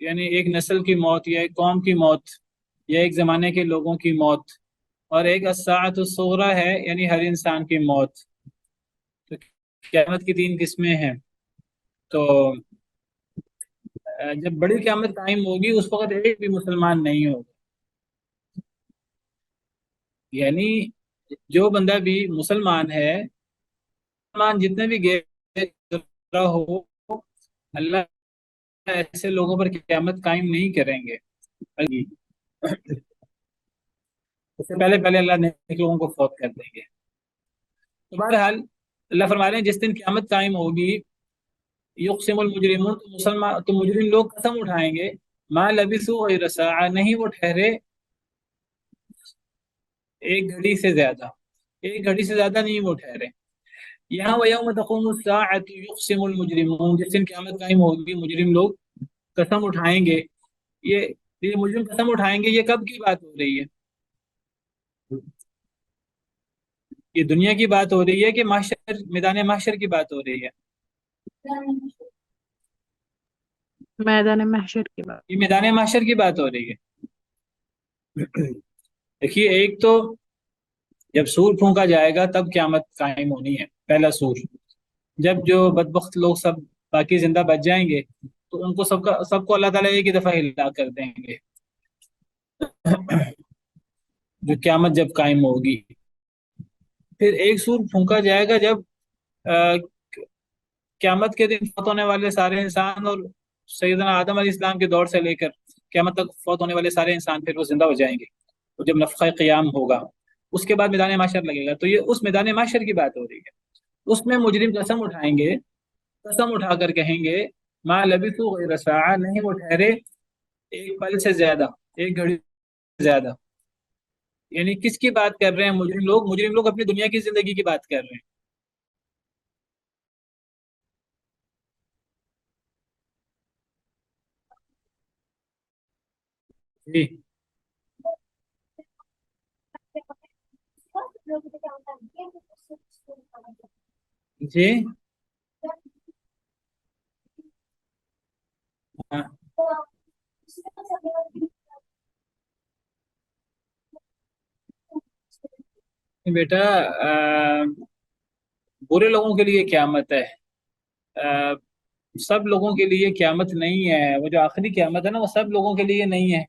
یعنی ایک نسل کی موت یا ایک قوم کی موت یا ایک زمانے کے لوگوں کی موت، اور ایک الساعۃ الصغریٰ ہے یعنی ہر انسان کی موت۔ تو قیامت کی تین قسمیں ہیں۔ تو جب بڑی قیامت قائم ہوگی اس وقت ایک بھی مسلمان نہیں ہوگا، یعنی جو بندہ بھی مسلمان ہے، مسلمان جتنے بھی گئے ہو، اللہ ایسے لوگوں پر قیامت قائم نہیں کریں گے۔ اس سے پہلے پہلے اللہ نیک لوگوں کو فوت کر دیں گے۔ تو بہرحال اللہ فرما رہے ہیں جس دن قیامت قائم ہوگی، یقسم المجرمون، تو مجرم لوگ قسم اٹھائیں گے، ما لبثوا غیر ساعۃ، نہیں وہ ٹھہرے ایک گھڑی سے زیادہ، ایک گھڑی سے زیادہ نہیں وہ ٹھہرے۔ یہاں وَيَوْمَ تَقُومُ السَّاعَةُ يُقْسِمُ الْمُجْرِمُونَ، جس دن قیامت قائم ہوگی مجرم لوگ قسم اٹھائیں گے۔ یہ مجرم قسم اٹھائیں گے، یہ کب کی بات ہو رہی ہے؟ یہ دنیا کی بات ہو رہی ہے کہ محشر، میدان محشر کی بات ہو رہی ہے؟ میدان محشر کی بات، یہ میدان محشر کی بات ہو رہی ہے۔ دیکھیے، ایک تو جب سور پھونکا جائے گا تب قیامت قائم ہونی ہے، پہلا سور۔ جب جو بدبخت لوگ سب باقی زندہ بچ جائیں گے تو ان کو سب کو اللہ تعالیٰ ایک ہی دفعہ ہلاک کر دیں گے، جو قیامت جب قائم ہوگی۔ پھر ایک سور پھونکا جائے گا جب قیامت کے دن فوت ہونے والے سارے انسان، اور سیدنا آدم علیہ السلام کے دور سے لے کر قیامت تک فوت ہونے والے سارے انسان پھر وہ زندہ ہو جائیں گے، اور جب نفخہ قیام ہوگا اس کے بعد میدان محشر لگے گا۔ تو یہ اس میدان محشر کی بات ہو رہی ہے۔ اس میں مجرم قسم اٹھائیں گے، قسم اٹھا کر کہیں گے ما لبثوا غیر ساعۃ، نہیں وہ ٹھہرے ایک پل سے زیادہ، ایک گھڑی سے زیادہ۔ یعنی کس کی بات کر رہے ہیں مجرم لوگ؟ مجرم لوگ اپنی دنیا کی زندگی کی بات کر رہے ہیں۔ جی جی ہاں۔ بیٹا، برے لوگوں کے لیے قیامت ہے، سب لوگوں کے لیے قیامت نہیں ہے۔ وہ جو آخری قیامت ہے نا، وہ سب لوگوں کے لیے نہیں ہے۔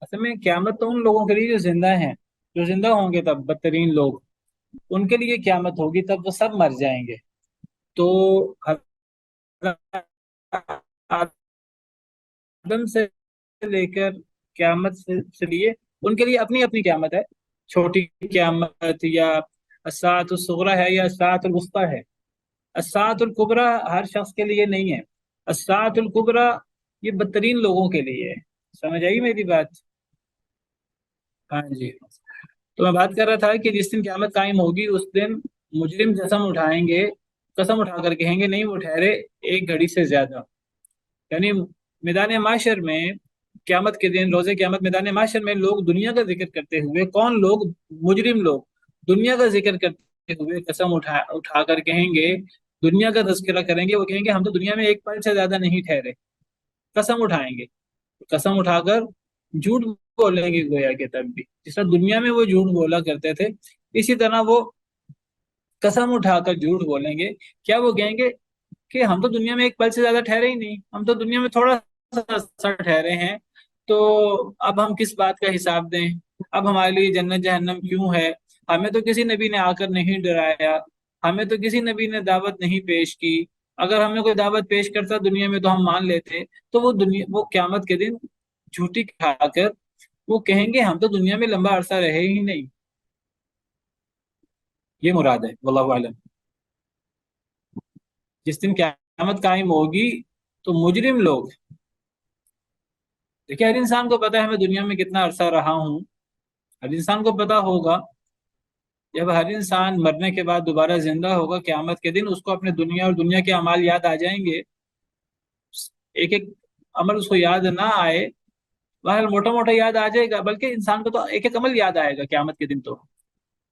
اصل میں قیامت تو ان لوگوں کے لیے جو زندہ ہیں، جو زندہ ہوں گے تب بدترین لوگ، ان کے لیے قیامت ہوگی، تب وہ سب مر جائیں گے۔ تو آدم سے لے کر قیامت سے لیے ان کے لیے اپنی اپنی قیامت ہے، چھوٹی قیامت یا الساعۃ الصغریٰ ہے یا الساعۃ الوسطیٰ ہے۔ الساعۃ الکبریٰ ہر شخص کے لیے نہیں ہے، الساعۃ الکبریٰ یہ بدترین لوگوں کے لیے ہے۔ سمجھ آئی میری بات؟ ہاں جی۔ تو میں بات کر رہا تھا کہ جس دن قیامت قائم ہوگی اس دن مجرم قسم اٹھائیں گے، قسم اٹھا کر کہیں گے نہیں وہ ٹھہرے ایک گھڑی سے زیادہ۔ یعنی میدان معاشر میں قیامت کے دن، روز قیامت، میدان معاشر میں لوگ دنیا کا ذکر کرتے ہوئے، کون لوگ؟ مجرم لوگ دنیا کا ذکر کرتے ہوئے قسم اٹھا کر کہیں گے، دنیا کا تذکرہ کریں گے، وہ کہیں گے ہم تو دنیا میں ایک پل سے زیادہ نہیں ٹھہرے۔ قسم اٹھائیں گے، قسم اٹھا کر جھوٹ بولیں گے، گویا کہ تب بھی جس طرح دنیا میں وہ جھوٹ بولا کرتے تھے اسی طرح وہ قسم اٹھا کر جھوٹ بولیں گے۔ کیا وہ کہیں گے کہ ہم تو دنیا میں ایک پل سے زیادہ ٹھہرے ہی نہیں، ہم تو دنیا میں تھوڑا سا ٹھہرے ہیں، تو اب ہم کس بات کا حساب دیں؟ اب ہمارے لیے جنت جہنم کیوں ہے؟ ہمیں تو کسی نبی نے آ کر نہیں ڈرایا، ہمیں تو کسی نبی نے دعوت نہیں پیش کی، اگر ہمیں کوئی دعوت پیش کرتا دنیا میں تو ہم مان لیتے۔ تو وہ قیامت کے دن جھوٹی کھا کر وہ کہیں گے ہم تو دنیا میں لمبا عرصہ رہے ہی نہیں۔ یہ مراد ہے، واللہ اعلم۔ جس دن قیامت قائم ہوگی تو مجرم لوگ، دیکھیں ہر انسان کو پتا ہے میں دنیا میں کتنا عرصہ رہا ہوں، ہر انسان کو پتا ہوگا۔ جب ہر انسان مرنے کے بعد دوبارہ زندہ ہوگا قیامت کے دن، اس کو اپنے دنیا اور دنیا کے اعمال یاد آ جائیں گے۔ ایک ایک عمل اس کو یاد نہ آئے، بہرحال موٹا موٹا یاد آ جائے گا، بلکہ انسان کو تو ایک ایک عمل یاد آئے گا قیامت کے دن۔ تو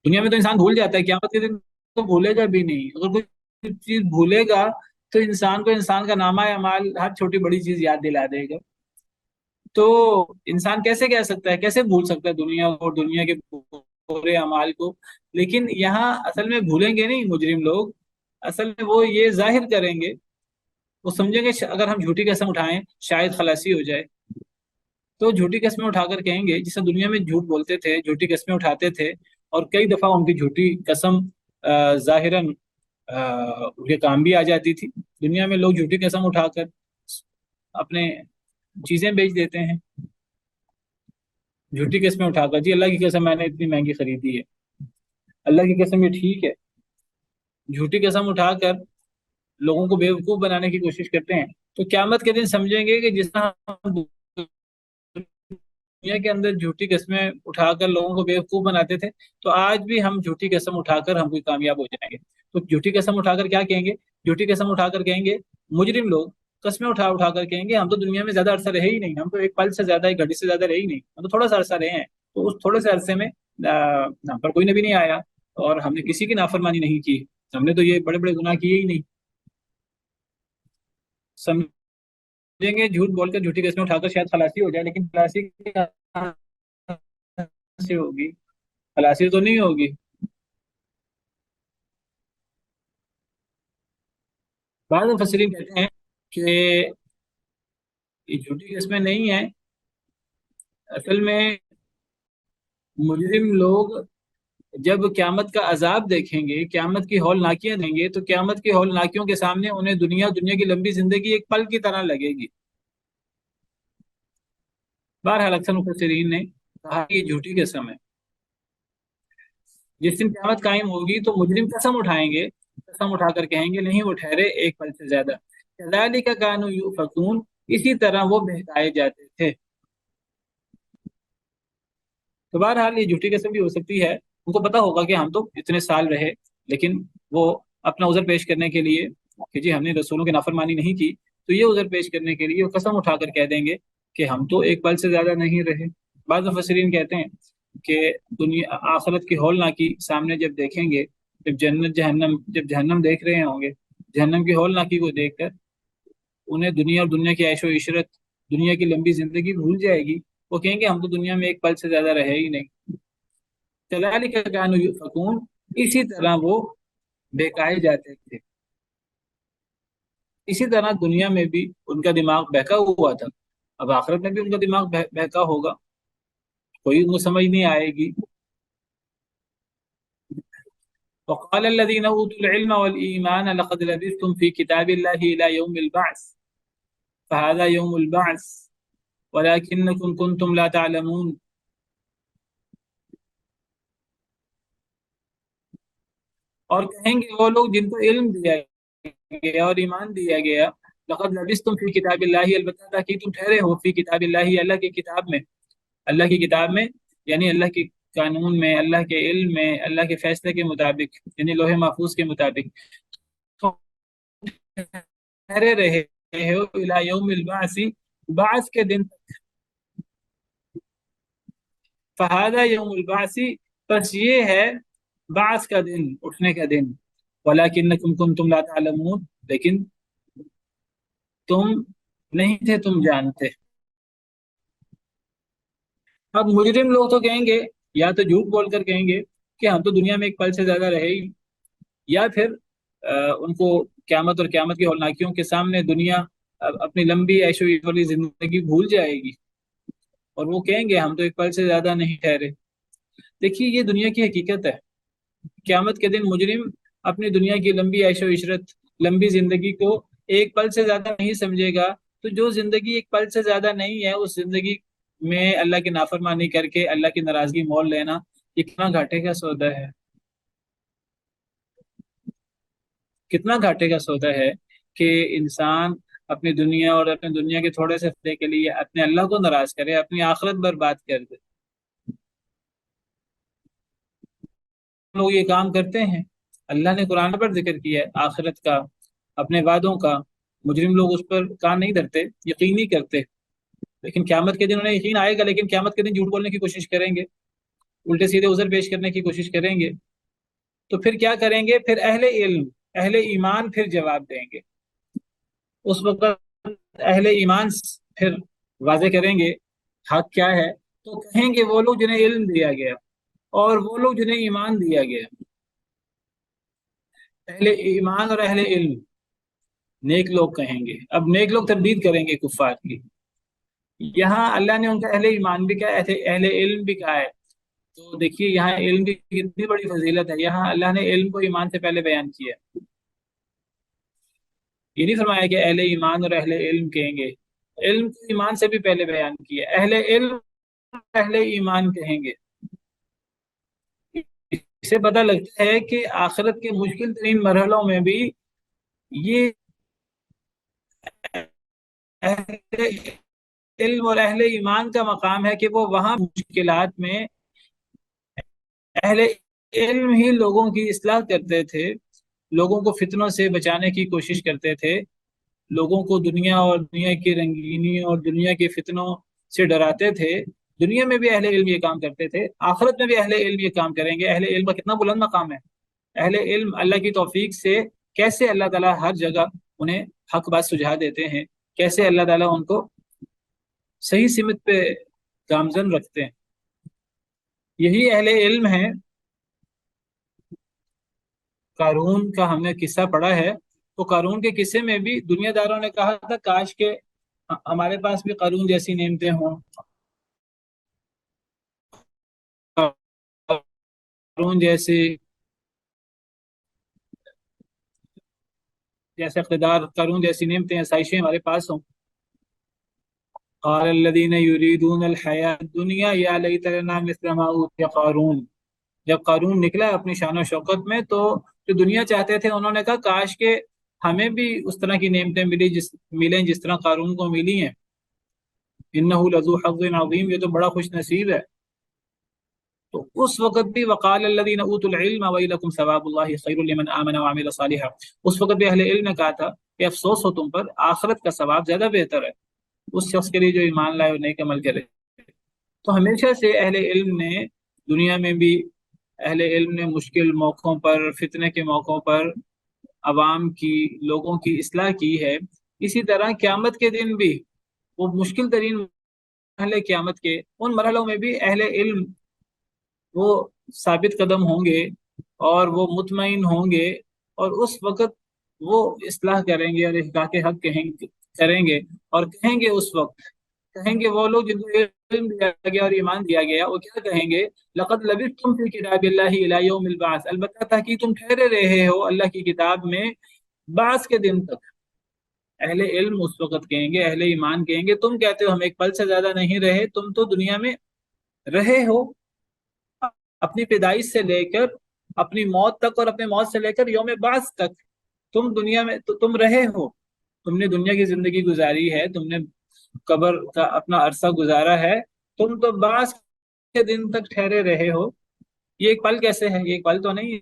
دنیا میں تو انسان بھول جاتا ہے، قیامت کے دن تو بھولے گا بھی نہیں۔ اگر کوئی چیز بھولے گا تو انسان کو انسان کا نامہ اعمال ہر چھوٹی بڑی چیز یاد دلا دے گا۔ تو انسان کیسے کہہ سکتا ہے، کیسے بھول سکتا ہے دنیا اور دنیا کے برے اعمال کو؟ لیکن یہاں اصل میں بھولیں گے نہیں مجرم لوگ، اصل میں وہ یہ ظاہر کریں گے، وہ سمجھیں گے اگر ہم جھوٹی قسم اٹھائیں شاید خلاصی ہو جائے، تو جھوٹی قسمیں اٹھا کر کہیں گے، جسے دنیا میں جھوٹ بولتے تھے، جھوٹی قسمیں اٹھاتے تھے، اور کئی دفعہ ان کی جھوٹی قسم ظاہراً ان کے کام بھی آ جاتی تھی۔ دنیا میں لوگ جھوٹی قسم اٹھا کر اپنے چیزیں بیچ دیتے ہیں، جھوٹی قسمیں اٹھا کر، جی اللہ کی قسم میں نے اتنی مہنگی خریدی ہے، اللہ کی قسم یہ ٹھیک ہے، جھوٹی قسم اٹھا کر لوگوں کو بیوقوف بنانے کی کوشش کرتے ہیں۔ تو قیامت کے دن سمجھیں گے کہ جس طرح ہم دنیا کے اندر جھوٹی قسمیں اٹھا کر لوگوں کو بیوقوف بناتے تھے، تو آج بھی ہم جھوٹی قسم اٹھا کر ہم کوئی کامیاب ہو جائیں گے۔ تو جھوٹی قسم اٹھا کر کیا کہیں گے؟ جھوٹی قسم اٹھا کر کہیں گے مجرم لوگ، قسمیں اٹھا اٹھا کر کہیں گے ہم تو دنیا میں زیادہ عرصہ رہے ہی نہیں، ہم تو ایک پل سے زیادہ، ایک گھڑی سے زیادہ رہے ہی نہیں، ہم تو تھوڑا سا عرصہ رہے ہیں، تو اس تھوڑے سے عرصے میں ہم پر کوئی نبی نہیں آیا اور ہم نے کسی کی نافرمانی نہیں کی، ہم نے تو یہ بڑے بڑے گناہ کیے ہی نہیں۔ سمجھیں گے جھوٹ بول کر جھوٹی قسمیں اٹھا کر شاید خلاصی ہو جائے، لیکن خلاصی سے ہوگی؟ خلاصی تو نہیں ہوگی۔ بعض مفسرین کہتے ہیں کہ یہ جھوٹی قسمیں نہیں ہیں، اصل میں مجرم لوگ جب قیامت کا عذاب دیکھیں گے، قیامت کی ہول ناکیاں دیں گے، تو قیامت کی ہول ناکیوں کے سامنے انہیں دنیا کی لمبی زندگی ایک پل کی طرح لگے گی۔ بہرحال اکثر مفسرین نے کہا کہ یہ جھوٹی قسم ہے، جس دن قیامت قائم ہوگی تو مجرم قسم اٹھائیں گے، قسم اٹھا کر کہیں گے نہیں وہ ٹھہرے ایک پل سے زیادہ، کذالک کانوا یؤفکون، اسی طرح وہ بہکائے جاتے تھے۔ تو بہرحال یہ جھوٹی قسم بھی ہو سکتی ہے، ان کو پتا ہوگا کہ ہم تو اتنے سال رہے، لیکن وہ اپنا عذر پیش کرنے کے لیے کہ جی ہم نے رسولوں کی نافرمانی نہیں کی، تو یہ عذر پیش کرنے کے لیے وہ قسم اٹھا کر کہہ دیں گے کہ ہم تو ایک پل سے زیادہ نہیں رہے۔ بعض مفسرین کہتے ہیں کہ دنیا آخرت کی ہولناکی سامنے جب دیکھیں گے، جب جہنم دیکھ رہے ہوں گے، جہنم کی ہولناکی کو دیکھ کر انہیں دنیا اور دنیا کی عیش و عشرت، دنیا کی لمبی زندگی بھول جائے گی، وہ کہیں گے ہم تو دنیا میں ایک پل سے زیادہ رہے ہی نہیں۔ کذالک کانوا یؤفکون، اسی طرح وہ بہکائے جاتے تھے، اسی طرح دنیا میں بھی ان کا دماغ بہکا ہوا تھا، اب آخرت میں بھی ان کا دماغ بہکا ہوگا، کوئی ان کو سمجھ نہیں آئے گی۔ وقال الذين اوتوا العلم والايمان لقد لبثتم في كتاب الله الى يوم البعث فهذا يوم البعث ولكنكم كنتم لا تعلمون۔ اور کہیں گے وہ لوگ جن کو علم دیا گیا اور ایمان دیا گیا، لقد لبثتم فی کتاب اللہ، البتہ تاکہ تم ٹھہرے ہو فی کتاب اللہ، اللہ کی کتاب میں، اللہ کی کتاب میں یعنی اللہ کے قانون میں، اللہ کے علم میں، اللہ کے فیصلے کے مطابق، یعنی لوح محفوظ کے مطابق ٹھہرے رہے ہو الی یوم البعث، بعث کے دن تک۔ فہذا یوم البعث، بس یہ ہے بعث کا دن، اٹھنے کا دن، ولکنکم کنتم لا تعلمون، لیکن تم نہیں تھے، تم جانتے۔ اب مجرم لوگ تو کہیں گے، یا تو جھوٹ بول کر کہیں گے کہ ہم تو دنیا میں ایک پل سے زیادہ رہے ہی، یا پھر ان کو قیامت اور قیامت کی ہولناکیوں کے سامنے دنیا اپنی لمبی عیش و عشرت والی زندگی بھول جائے گی، اور وہ کہیں گے ہم تو ایک پل سے زیادہ نہیں ٹھہرے۔ دیکھیے یہ دنیا کی حقیقت ہے، قیامت کے دن مجرم اپنی دنیا کی لمبی عیش و عشرت، لمبی زندگی کو ایک پل سے زیادہ نہیں سمجھے گا، تو جو زندگی ایک پل سے زیادہ نہیں ہے، اس زندگی میں اللہ کی نافرمانی کر کے اللہ کی ناراضگی مول لینا کتنا گھاٹے کا سودا ہے، کتنا گھاٹے کا سودا ہے کہ انسان اپنی دنیا اور اپنے دنیا کے تھوڑے سے فائدے کے لیے اپنے اللہ کو ناراض کرے، اپنی آخرت برباد کر دے۔ لوگ یہ کام کرتے ہیں، اللہ نے قرآن پر ذکر کیا ہے آخرت کا، اپنے وعدوں کا، مجرم لوگ اس پر کان نہیں دھرتے، یقین نہیں کرتے، لیکن قیامت کے دن انہیں یقین آئے گا، لیکن قیامت کے دن جھوٹ بولنے کی کوشش کریں گے، الٹے سیدھے عذر پیش کرنے کی کوشش کریں گے، تو پھر کیا کریں گے؟ پھر اہل علم، اہل ایمان پھر جواب دیں گے، اس وقت اہل ایمان پھر واضح کریں گے حق کیا ہے، تو کہیں گے وہ لوگ جنہیں علم دیا گیا اور وہ لوگ جنہیں ایمان دیا گیا، اہل ایمان اور اہل علم نیک لوگ کہیں گے۔ اب نیک لوگ تردید کریں گے کفار کی، یہاں اللہ نے ان کا اہل ایمان بھی کہا ہے، اہل علم بھی کہا ہے، تو دیکھیے یہاں علم کی کتنی بڑی فضیلت ہے، یہاں اللہ نے علم کو ایمان سے پہلے بیان کیا، یہ نہیں فرمایا کہ اہل ایمان اور اہل علم کہیں گے، علم کو ایمان سے بھی پہلے بیان کیا، اہل علم اہل ایمان کہیں گے۔ اس سے پتہ لگتا ہے کہ آخرت کے مشکل ترین مرحلوں میں بھی یہ اہل علم اور اہل ایمان کا مقام ہے کہ وہ وہاں مشکلات میں اہل علم ہی لوگوں کی اصلاح کرتے تھے، لوگوں کو فتنوں سے بچانے کی کوشش کرتے تھے، لوگوں کو دنیا اور دنیا کی رنگینی اور دنیا کے فتنوں سے ڈراتے تھے۔ دنیا میں بھی اہل علم یہ کام کرتے تھے، آخرت میں بھی اہل علم یہ کام کریں گے۔ اہل علم کا کتنا بلند مقام ہے، اہل علم اللہ کی توفیق سے کیسے اللہ تعالیٰ ہر جگہ انہیں حق بات سجھا دیتے ہیں، کیسے اللہ تعالیٰ ان کو صحیح سمت پہ گامزن رکھتے ہیں، یہی اہل علم ہیں۔ قارون کا ہم نے قصہ پڑھا ہے، تو قارون کے قصے میں بھی دنیا داروں نے کہا تھا کاش کہ ہمارے پاس بھی قارون جیسی نعمتیں ہوں، قارون جیسے اقتدار، قارون جیسی نعمتیں، آسائشیں ہمارے پاس ہوں۔ قال الذين يريدون الحياة الدنيا يا ليت لنا مثل ما اوتي قارون، جب قارون نکلا اپنی شان و شوکت میں تو جو دنیا چاہتے تھے انہوں نے کہا کاش کہ ہمیں بھی اس طرح کی نعمتیں ملیں جس طرح قارون کو ملی ہیں۔ انه لذو حظ عظیم، یہ تو بڑا خوش نصیب ہے۔ تو اس وقت بھی وقال الذين اوتوا العلم ويلكم ثواب الله خير لمن آمن وعمل صالحا، اس وقت بھی اہل علم نے کہا تھا کہ افسوس ہو تم پر، آخرت کا ثواب زیادہ بہتر ہے اس شخص کے لیے جو ایمان لائے اور نیک عمل کرے۔ تو ہمیشہ سے اہل علم نے دنیا میں بھی، اہل علم نے مشکل موقعوں پر، فتنے کے موقعوں پر عوام کی، لوگوں کی اصلاح کی ہے۔ اسی طرح قیامت کے دن بھی وہ مشکل ترین مرحلے قیامت کے، ان مرحلوں میں بھی اہل علم وہ ثابت قدم ہوں گے اور وہ مطمئن ہوں گے، اور اس وقت وہ اصلاح کریں گے اور احقاق حق کریں گے، اور کہیں گے اس وقت، کہیں گے وہ لوگ جن کو علم دیا گیا اور ایمان دیا گیا، وہ کیا کہیں گے؟ لقد لبثتم فی کتاب اللہ الی یوم البعث، البتہ تاکہ تم ٹھہرے رہے ہو اللہ کی کتاب میں بعث کے دن تک۔ اہل علم اس وقت کہیں گے، اہل ایمان کہیں گے تم کہتے ہو ہم ایک پل سے زیادہ نہیں رہے، تم تو دنیا میں رہے ہو اپنی پیدائش سے لے کر اپنی موت تک، اور اپنے موت سے لے کر یوم بعث تک تم دنیا میں تم رہے ہو، تم نے دنیا کی زندگی گزاری ہے، تم نے قبر کا اپنا عرصہ گزارا ہے، تم تو بعث کے دن تک ٹھہرے رہے ہو۔ یہ ایک پل کیسے ہے؟ یہ ایک پل تو نہیں ہے،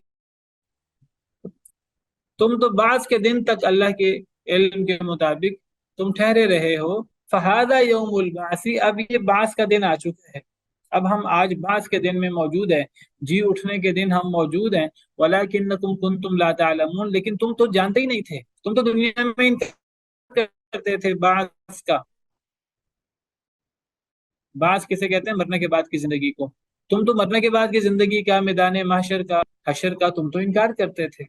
تم تو بعث کے دن تک اللہ کے علم کے مطابق تم ٹھہرے رہے ہو۔ فہذا یوم البعث، اب یہ بعث کا دن آ چکا ہے، اب ہم آج بعث کے دن میں موجود ہیں، جی اٹھنے کے دن ہم موجود ہیں۔ وَلَكِنَّكُمْ كُنْتُمْ لَا تَعْلَمُونَ، لیکن تم تو جانتے ہی نہیں تھے، تم تو دنیا میں انکار کرتے تھے بعث کا۔ بعث کسے کہتے ہیں؟ مرنے کے بعد کی زندگی کو۔ تم تو مرنے کے بعد کی زندگی کا، میدان محشر کا، حشر کا تم تو انکار کرتے تھے۔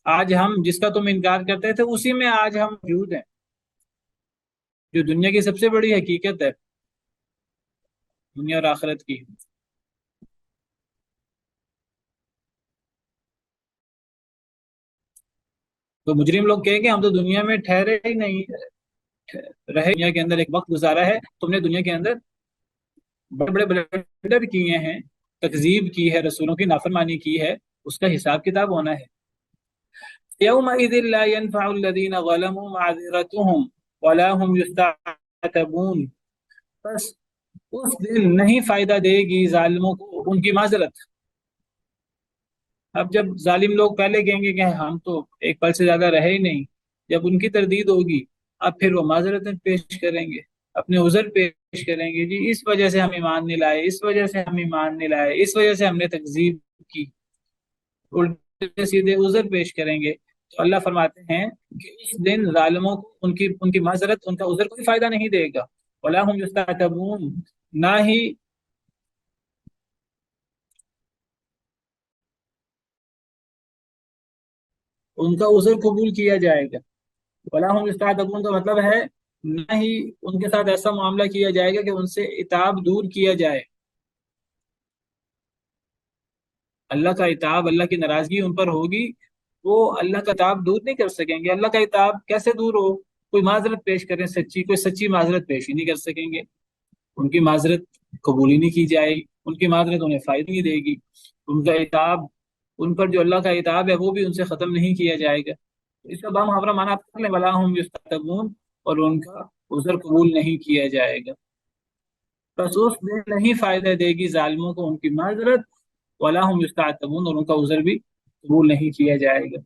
آج ہم جس کا تم انکار کرتے تھے اسی میں آج ہم موجود ہیں، جو دنیا کی سب سے بڑی حقیقت ہے، دنیا اور آخرت کی۔ تو مجرم لوگ کہیں گے ہم تو دنیا میں ٹھہرے ہی نہیں رہے، دنیا کے اندر ایک وقت گزارا ہے، تم نے دنیا کے اندر بڑے بڑے بلنڈر کیے ہیں، تکذیب کی ہے، رسولوں کی نافرمانی کی ہے، اس کا حساب کتاب ہونا ہے۔ يَوْمَئِذٍ لَا يَنْفَعُ الَّذِينَ ظَلَمُوا مَعْذِرَتُهُمْ وَلَا هُمْ يُسْتَعْتَبُونَ، بس اس دن نہیں فائدہ دے گی ظالموں کو ان کی معذرت۔ اب جب ظالم لوگ پہلے کہیں گے کہ ہم تو ایک پل سے زیادہ رہے ہی نہیں، جب ان کی تردید ہوگی اب پھر وہ معذرتیں پیش کریں گے، اپنے عذر پیش کریں گے، جی اس وجہ سے ہم ایمان نہیں لائے، اس وجہ سے ہم ایمان نہیں لائے، اس وجہ سے ہم نے تکذیب کی، الٹے سیدھے عذر پیش کریں گے۔ تو اللہ فرماتے ہیں کہ اس دن ظالموں کو ان کی معذرت، ان کا عذر کوئی فائدہ نہیں دے گا۔ وَلَا هُمْ يُسْتَعْتَبُونَ، نہ ہی ان کا عذر قبول کیا جائے گا۔ ولا هم یستعتبون کا مطلب ہے نہ ہی ان کے ساتھ ایسا معاملہ کیا جائے گا کہ ان سے عتاب دور کیا جائے۔ اللہ کا عتاب، اللہ کی ناراضگی ان پر ہوگی، وہ اللہ کا عتاب دور نہیں کر سکیں گے۔ اللہ کا عتاب کیسے دور ہو؟ کوئی معذرت پیش کریں سچی، کوئی سچی معذرت پیش ہی نہیں کر سکیں گے، ان کی معذرت قبول ہی نہیں کی جائے گی، ان کی معذرت انہیں فائدہ نہیں دے گی، ان کا عتاب، ان پر جو اللہ کا عتاب ہے وہ بھی ان سے ختم نہیں کیا جائے گا۔ اس کا بام ہمارا معنی آپ کر لیں، ولا هم یستعتبون، اور ان کا عذر قبول نہیں کیا جائے گا۔ بس اس دن نہیں فائدہ دے گی ظالموں کو ان کی معذرت، ولا هم یستعتبون، اور ان کا عذر بھی قبول نہیں کیا جائے گا۔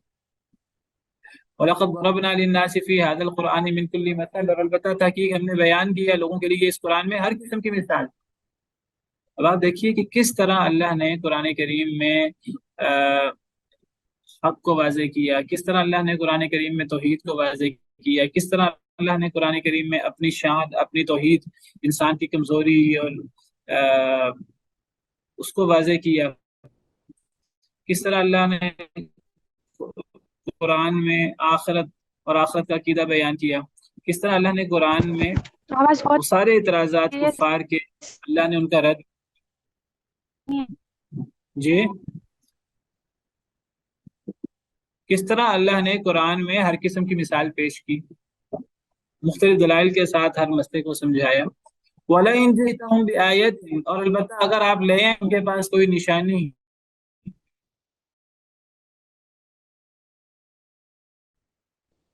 وَلَقَدْ ضَرَبْنَا لِلنَّاسِ فِي هَذَا الْقُرْآنِ مِنْ كُلِّ مَثَلٍ، اور البتہ تحقیق ہم نے بیان کیا لوگوں کے لیے اس قرآن میں ہر قسم کی مثال۔ اب آپ دیکھیے کہ کس طرح اللہ نے قرآن کریم میں حق کو واضح کیا، کس طرح اللہ نے قرآن کریم میں توحید کو واضح کیا، کس طرح اللہ نے قرآن کریم میں اپنی شان، اپنی توحید، انسان کی کمزوری اور اس کو واضح کیا، کس طرح اللہ نے قرآن میں آخرت اور آخرت کا عقیدہ بیان کیا، کس طرح اللہ نے قرآن میں آواز وہ بہت سارے اعتراضات کلیئر کفار کے اللہ نے ان کا رد۔ نہیں ہے۔ جی، کس طرح اللہ نے قرآن میں ہر قسم کی مثال پیش کی، مختلف دلائل کے ساتھ ہر مسئلے کو سمجھایا۔ وَلَئِن جِئْتَهُم بِآيَةٍ، اور البتہ اگر آپ لے آئیں ان کے پاس کوئی نشانی،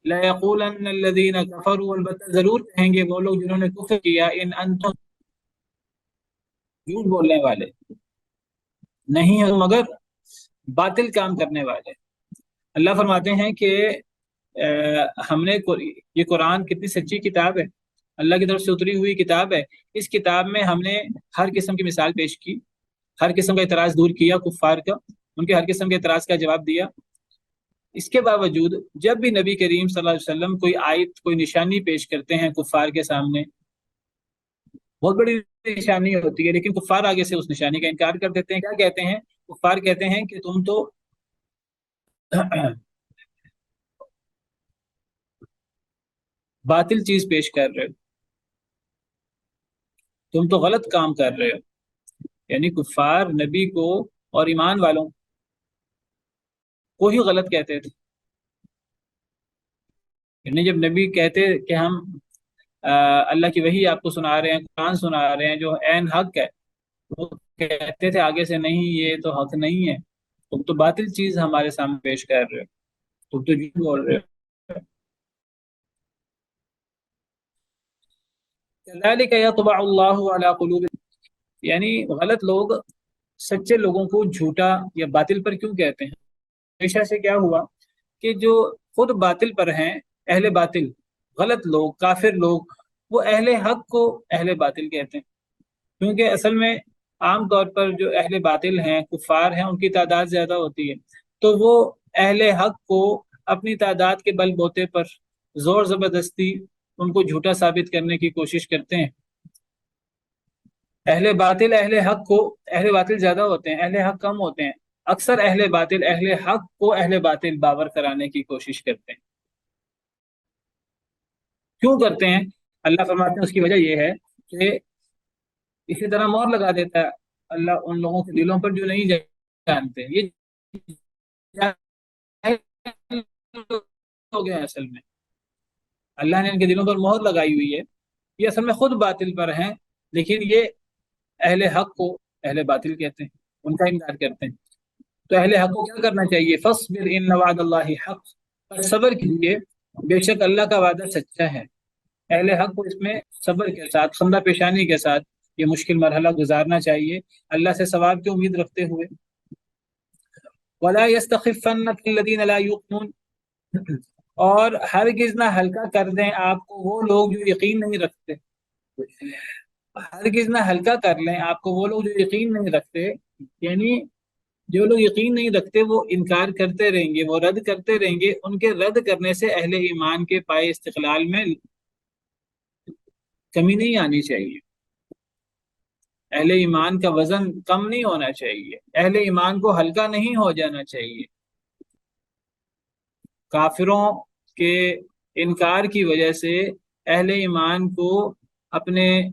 لَيَقُولَنَّ الَّذِينَ كَفَرُوا، البتہ ضرور کہیں گے وہ لوگ جنہوں نے کفر کیا، ان انتم، جھوٹ بولنے والے نہیں ہیں مگر باطل کام کرنے والے۔ اللہ فرماتے ہیں کہ ہم نے یہ قرآن کتنی سچی کتاب ہے، اللہ کی طرف سے اتری ہوئی کتاب ہے، اس کتاب میں ہم نے ہر قسم کی مثال پیش کی، ہر قسم کا اعتراض دور کیا کفار کا، ان کے ہر قسم کے اعتراض کا جواب دیا۔ اس کے باوجود جب بھی نبی کریم صلی اللہ علیہ وسلم کوئی آیت، کوئی نشانی پیش کرتے ہیں کفار کے سامنے، بہت بڑی نشانی ہوتی ہے، لیکن کفار آگے سے اس نشانی کا انکار کر دیتے ہیں۔ کیا کہتے ہیں کفار؟ کہتے ہیں کہ تم تو باطل چیز پیش کر رہے ہو، تم تو غلط کام کر رہے ہو۔ یعنی کفار نبی کو اور ایمان والوں کو ہی غلط کہتے تھے۔ یعنی جب نبی کہتے کہ ہم اللہ کی وحی آپ کو سنا رہے ہیں، قرآن سنا رہے ہیں جو عین حق ہے، وہ کہتے تھے آگے سے نہیں یہ تو حق نہیں ہے، تم تو باطل چیز ہمارے سامنے پیش کر رہے ہو، تم تو جھوٹ بول رہے ہو۔ كذلك يطبع الله على قلوب، یعنی غلط لوگ سچے لوگوں کو جھوٹا یا باطل پر کیوں کہتے ہیں؟ ہمیشہ سے کیا ہوا کہ جو خود باطل پر ہیں، اہل باطل، غلط لوگ، کافر لوگ، وہ اہل حق کو اہل باطل کہتے ہیں، کیونکہ اصل میں عام طور پر جو اہل باطل ہیں، کفار ہیں، ان کی تعداد زیادہ ہوتی ہے، تو وہ اہل حق کو اپنی تعداد کے بل بوتے پر زور زبردستی ان کو جھوٹا ثابت کرنے کی کوشش کرتے ہیں۔ اہل باطل اہل حق کو، اہل باطل زیادہ ہوتے ہیں، اہل حق کم ہوتے ہیں، اکثر اہل باطل اہل حق کو اہل باطل باور کرانے کی کوشش کرتے ہیں۔ کیوں کرتے ہیں؟ اللہ فرماتے ہیں اس کی وجہ یہ ہے کہ اسی طرح مور لگا دیتا ہے اللہ ان لوگوں کے دلوں پر جو نہیں جانتے، یہ ہو گیا اصل میں اللہ نے ان کے دلوں پر مہر لگائی ہوئی ہے، یہ اصل میں خود باطل پر ہیں، لیکن یہ اہل حق کو اہل باطل کہتے ہیں، ان کا انکار کرتے ہیں۔ تو اہل حق کو کیا کرنا چاہیے؟ فاصبر ان وعد اللہ حق، پر صبر کیجیے، بے شک اللہ کا وعدہ سچا ہے۔ اہل حق کو اس میں صبر کے ساتھ، خندہ پیشانی کے ساتھ یہ مشکل مرحلہ گزارنا چاہیے، اللہ سے ثواب کی امید رکھتے ہوئے۔ ولا يستخفنك الذين لا يؤمنون، اور ہرگز نہ ہلکا کر دیں آپ کو وہ لوگ جو یقین نہیں رکھتے، ہرگز نہ ہلکا کر لیں آپ کو وہ لوگ جو یقین نہیں رکھتے، یعنی جو لوگ یقین نہیں رکھتے وہ انکار کرتے رہیں گے، وہ رد کرتے رہیں گے، ان کے رد کرنے سے اہل ایمان کے پائے استقلال میں کمی نہیں آنی چاہیے۔ اہل ایمان کا وزن کم نہیں ہونا چاہیے، اہل ایمان کو ہلکا نہیں ہو جانا چاہیے۔ کافروں کے انکار کی وجہ سے اہل ایمان کو اپنے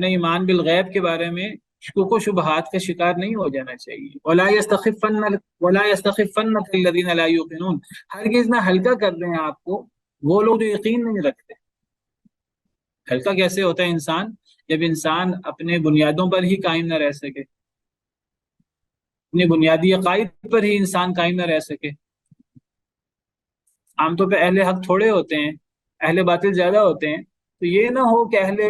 ایمان بالغیب کے بارے میں شکوک و شبہات کا شکار نہیں ہو جانا چاہیے۔ وَلَا يَسْتَخِفَّنَّكَ الَّذِينَ لَا يُوقِنُونَ، ہرگز نہ ہلکا کر دیں آپ کو وہ لوگ جو یقین نہیں رکھتے۔ ہلکا کیسے ہوتا ہے انسان؟ جب انسان اپنے بنیادوں پر ہی قائم نہ رہ سکے، اپنے بنیادی عقائد پر ہی انسان قائم نہ رہ سکے۔ عام طور پہ اہل حق تھوڑے ہوتے ہیں، اہل باطل زیادہ ہوتے ہیں، تو یہ نہ ہو کہ اہل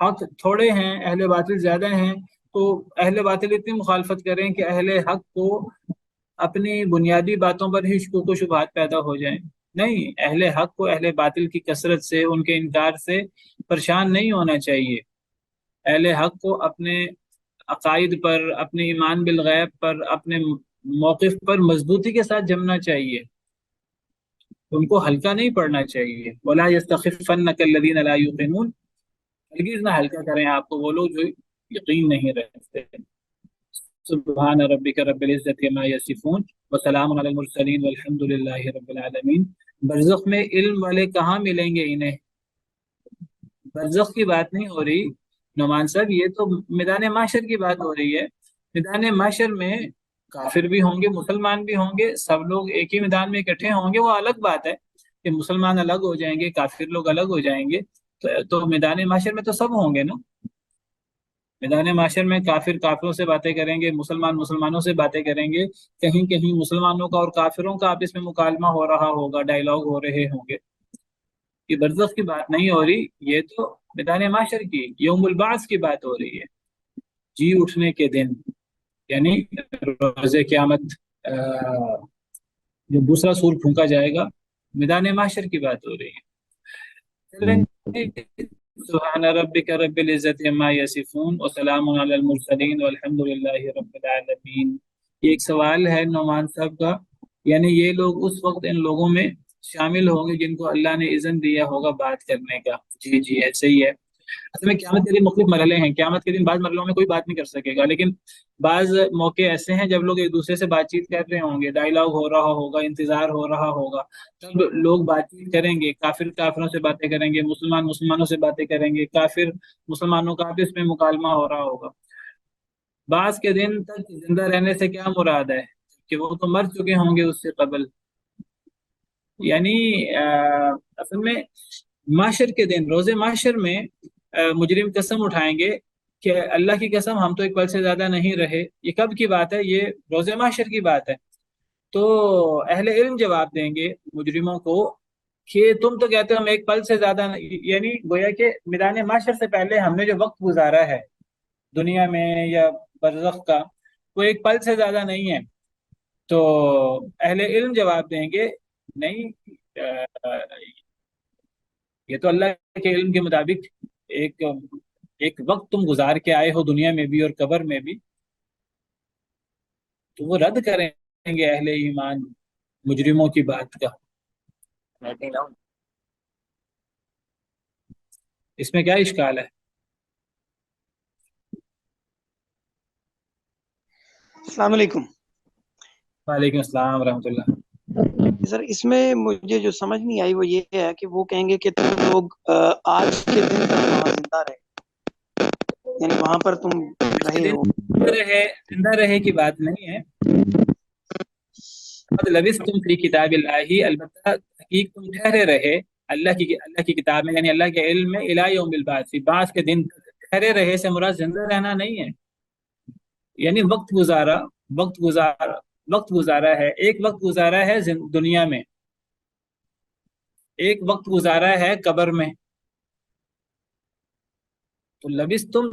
حق تھوڑے ہیں اہل باطل زیادہ ہیں تو اہل باطل اتنی مخالفت کریں کہ اہل حق کو اپنی بنیادی باتوں پر ہی شکوک و شبہات پیدا ہو جائیں۔ نہیں، اہل حق کو اہل باطل کی کثرت سے، ان کے انکار سے پریشان نہیں ہونا چاہیے۔ اہل حق کو اپنے عقائد پر، اپنے ایمان بالغیب پر، اپنے موقف پر مضبوطی کے ساتھ جمنا چاہیے، ان کو ہلکا نہیں پڑنا چاہیے۔ وَلَا يَسْتَخِفَّنَّكَ الَّذِينَ لَا يُوقِنُونَ، ہرگز نہ ہلکا کریں آپ کو وہ لوگ جو یقین نہیں رکھتے۔ سبحان ربک رب العزت عما یصفون وسلام علی المرسلین والحمد للہ رب العالمین۔ برزخ میں علم والے کہاں ملیں گے انہیں؟ برزخ کی بات نہیں ہو رہی نعمان صاحب، یہ تو میدان محشر کی بات ہو رہی ہے۔ میدان محشر میں کافر بھی ہوں گے، مسلمان بھی ہوں گے، سب لوگ ایک ہی میدان میں اکٹھے ہوں گے۔ وہ الگ بات ہے کہ مسلمان الگ ہو جائیں گے، کافر لوگ الگ ہو جائیں گے، تو میدان محشر میں تو سب ہوں گے نا۔ میدان معاشر میں کافر کافروں سے باتیں کریں گے، مسلمان مسلمانوں سے باتیں کریں گے، کہیں کہیں مسلمانوں کا اور کافروں کا آپس میں مکالمہ ہو رہا ہوگا، ڈائلاگ ہو رہے ہوں گے۔ یہ برزخ کی بات نہیں ہو رہی، یہ تو میدان معاشر کی، یوم البعث کی بات ہو رہی ہے، جی اٹھنے کے دن، یعنی روز قیامت جو دوسرا سور پھونکا جائے گا، میدان معاشر کی بات ہو رہی ہے۔ سبحان ربک رب العزت عما یصفون وسلام علی المرسلین والحمد للہ رب العالمین۔ یہ ایک سوال ہے نعمان صاحب کا، یعنی یہ لوگ اس وقت ان لوگوں میں شامل ہوں گے جن کو اللہ نے اذن دیا ہوگا بات کرنے کا۔ جی جی ایسے ہی ہے۔ اصل میں قیامت کے دن مختلف مرحلے ہیں، قیامت کے دن بعض مرحلوں میں کوئی بات نہیں کر سکے گا، لیکن بعض موقع ایسے ہیں جب لوگ ایک دوسرے سے بات چیت کر رہے ہوں گے، ڈائلاگ ہو رہا ہوگا، انتظار ہو رہا ہوگا، تب لوگ بات چیت کریں گے، کافر کافروں سے باتیں کریں گے، مسلمان مسلمانوں سے باتیں کریں گے، کافر مسلمانوں کا آپس میں مکالمہ ہو رہا ہوگا۔ بعض کے دن تک زندہ رہنے سے کیا مراد ہے کہ وہ تو مر چکے ہوں گے اس سے قبل، یعنی اصل میں معاشر کے دن، روز معاشر میں مجرم قسم اٹھائیں گے کہ اللہ کی قسم ہم تو ایک پل سے زیادہ نہیں رہے۔ یہ کب کی بات ہے؟ یہ روز معاشر کی بات ہے۔ تو اہل علم جواب دیں گے مجرموں کو کہ تم تو کہتے ہو ہم ایک پل سے زیادہ یعنی گویا کہ میدان معاشر سے پہلے ہم نے جو وقت گزارا ہے دنیا میں یا برزخ کا، وہ ایک پل سے زیادہ نہیں ہے۔ تو اہل علم جواب دیں گے نہیں، یہ تو اللہ کے علم کے مطابق ایک وقت تم گزار کے آئے ہو دنیا میں بھی اور قبر میں بھی۔ تو وہ رد کریں گے اہل ایمان مجرموں کی بات کا۔ اس میں کیا اشکال ہے؟ السلام علیکم۔ وعلیکم السلام ورحمۃ اللہ۔ سر اس میں مجھے جو سمجھ نہیں آئی وہ یہ ہے کہ وہ کہیں گے کہ تم لوگ آج کے دن تک وہاں زندہ رہے، یعنی وہاں پر تم رہے ہو۔ زندہ رہے کی بات نہیں ہے، لبثتم فی کتاب اللہ، البتہ حقیق تم ٹھہرے رہے اللہ کی کتاب میں، یعنی اللہ کے علم میں، الی یوم البعث، بعث کے دن ٹھہرے رہے سے مراد زندہ رہنا نہیں ہے، یعنی وقت گزارا ہے، ایک وقت گزارا ہے دنیا میں، ایک وقت گزارا ہے قبر میں۔ تو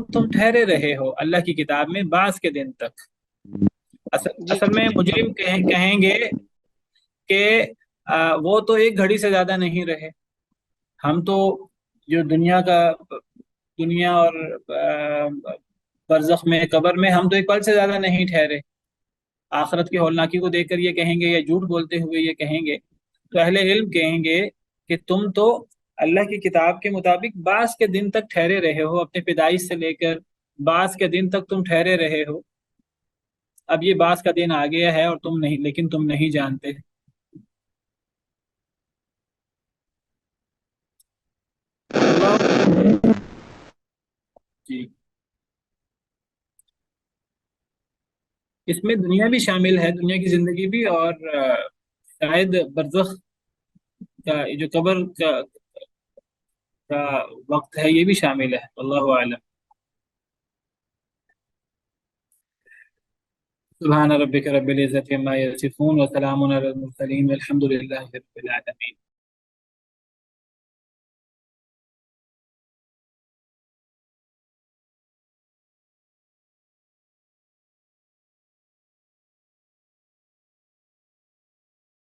تم ٹھہرے رہے ہو اللہ کی کتاب میں بعث کے دن تک۔ اصل میں مجرم کہیں گے کہ وہ تو ایک گھڑی سے زیادہ نہیں رہے، ہم تو جو دنیا اور برزخ میں، قبر میں، ہم تو ایک پل سے زیادہ نہیں ٹھہرے۔ آخرت کی ہولناکی کو دیکھ کر یہ کہیں گے، یا جھوٹ بولتے ہوئے یہ کہیں گے، تو اہل علم کہیں گے کہ تم تو اللہ کی کتاب کے مطابق بعض کے دن تک ٹھہرے رہے ہو، اپنے پیدائش سے لے کر بعض کے دن تک تم ٹھہرے رہے ہو. اب یہ بعض کا دن آ گیا ہے اور تم نہیں، لیکن تم نہیں جانتے. اللہ جی. اس میں دنیا بھی شامل ہے، دنیا کی زندگی بھی، اور شاید برزخ کا جو قبر کا وقت ہے یہ بھی شامل ہے. اللہ اعلم. سبحان ربک رب العزت عما یصفون وسلام علی المرسلین والحمد للہ رب العالمین.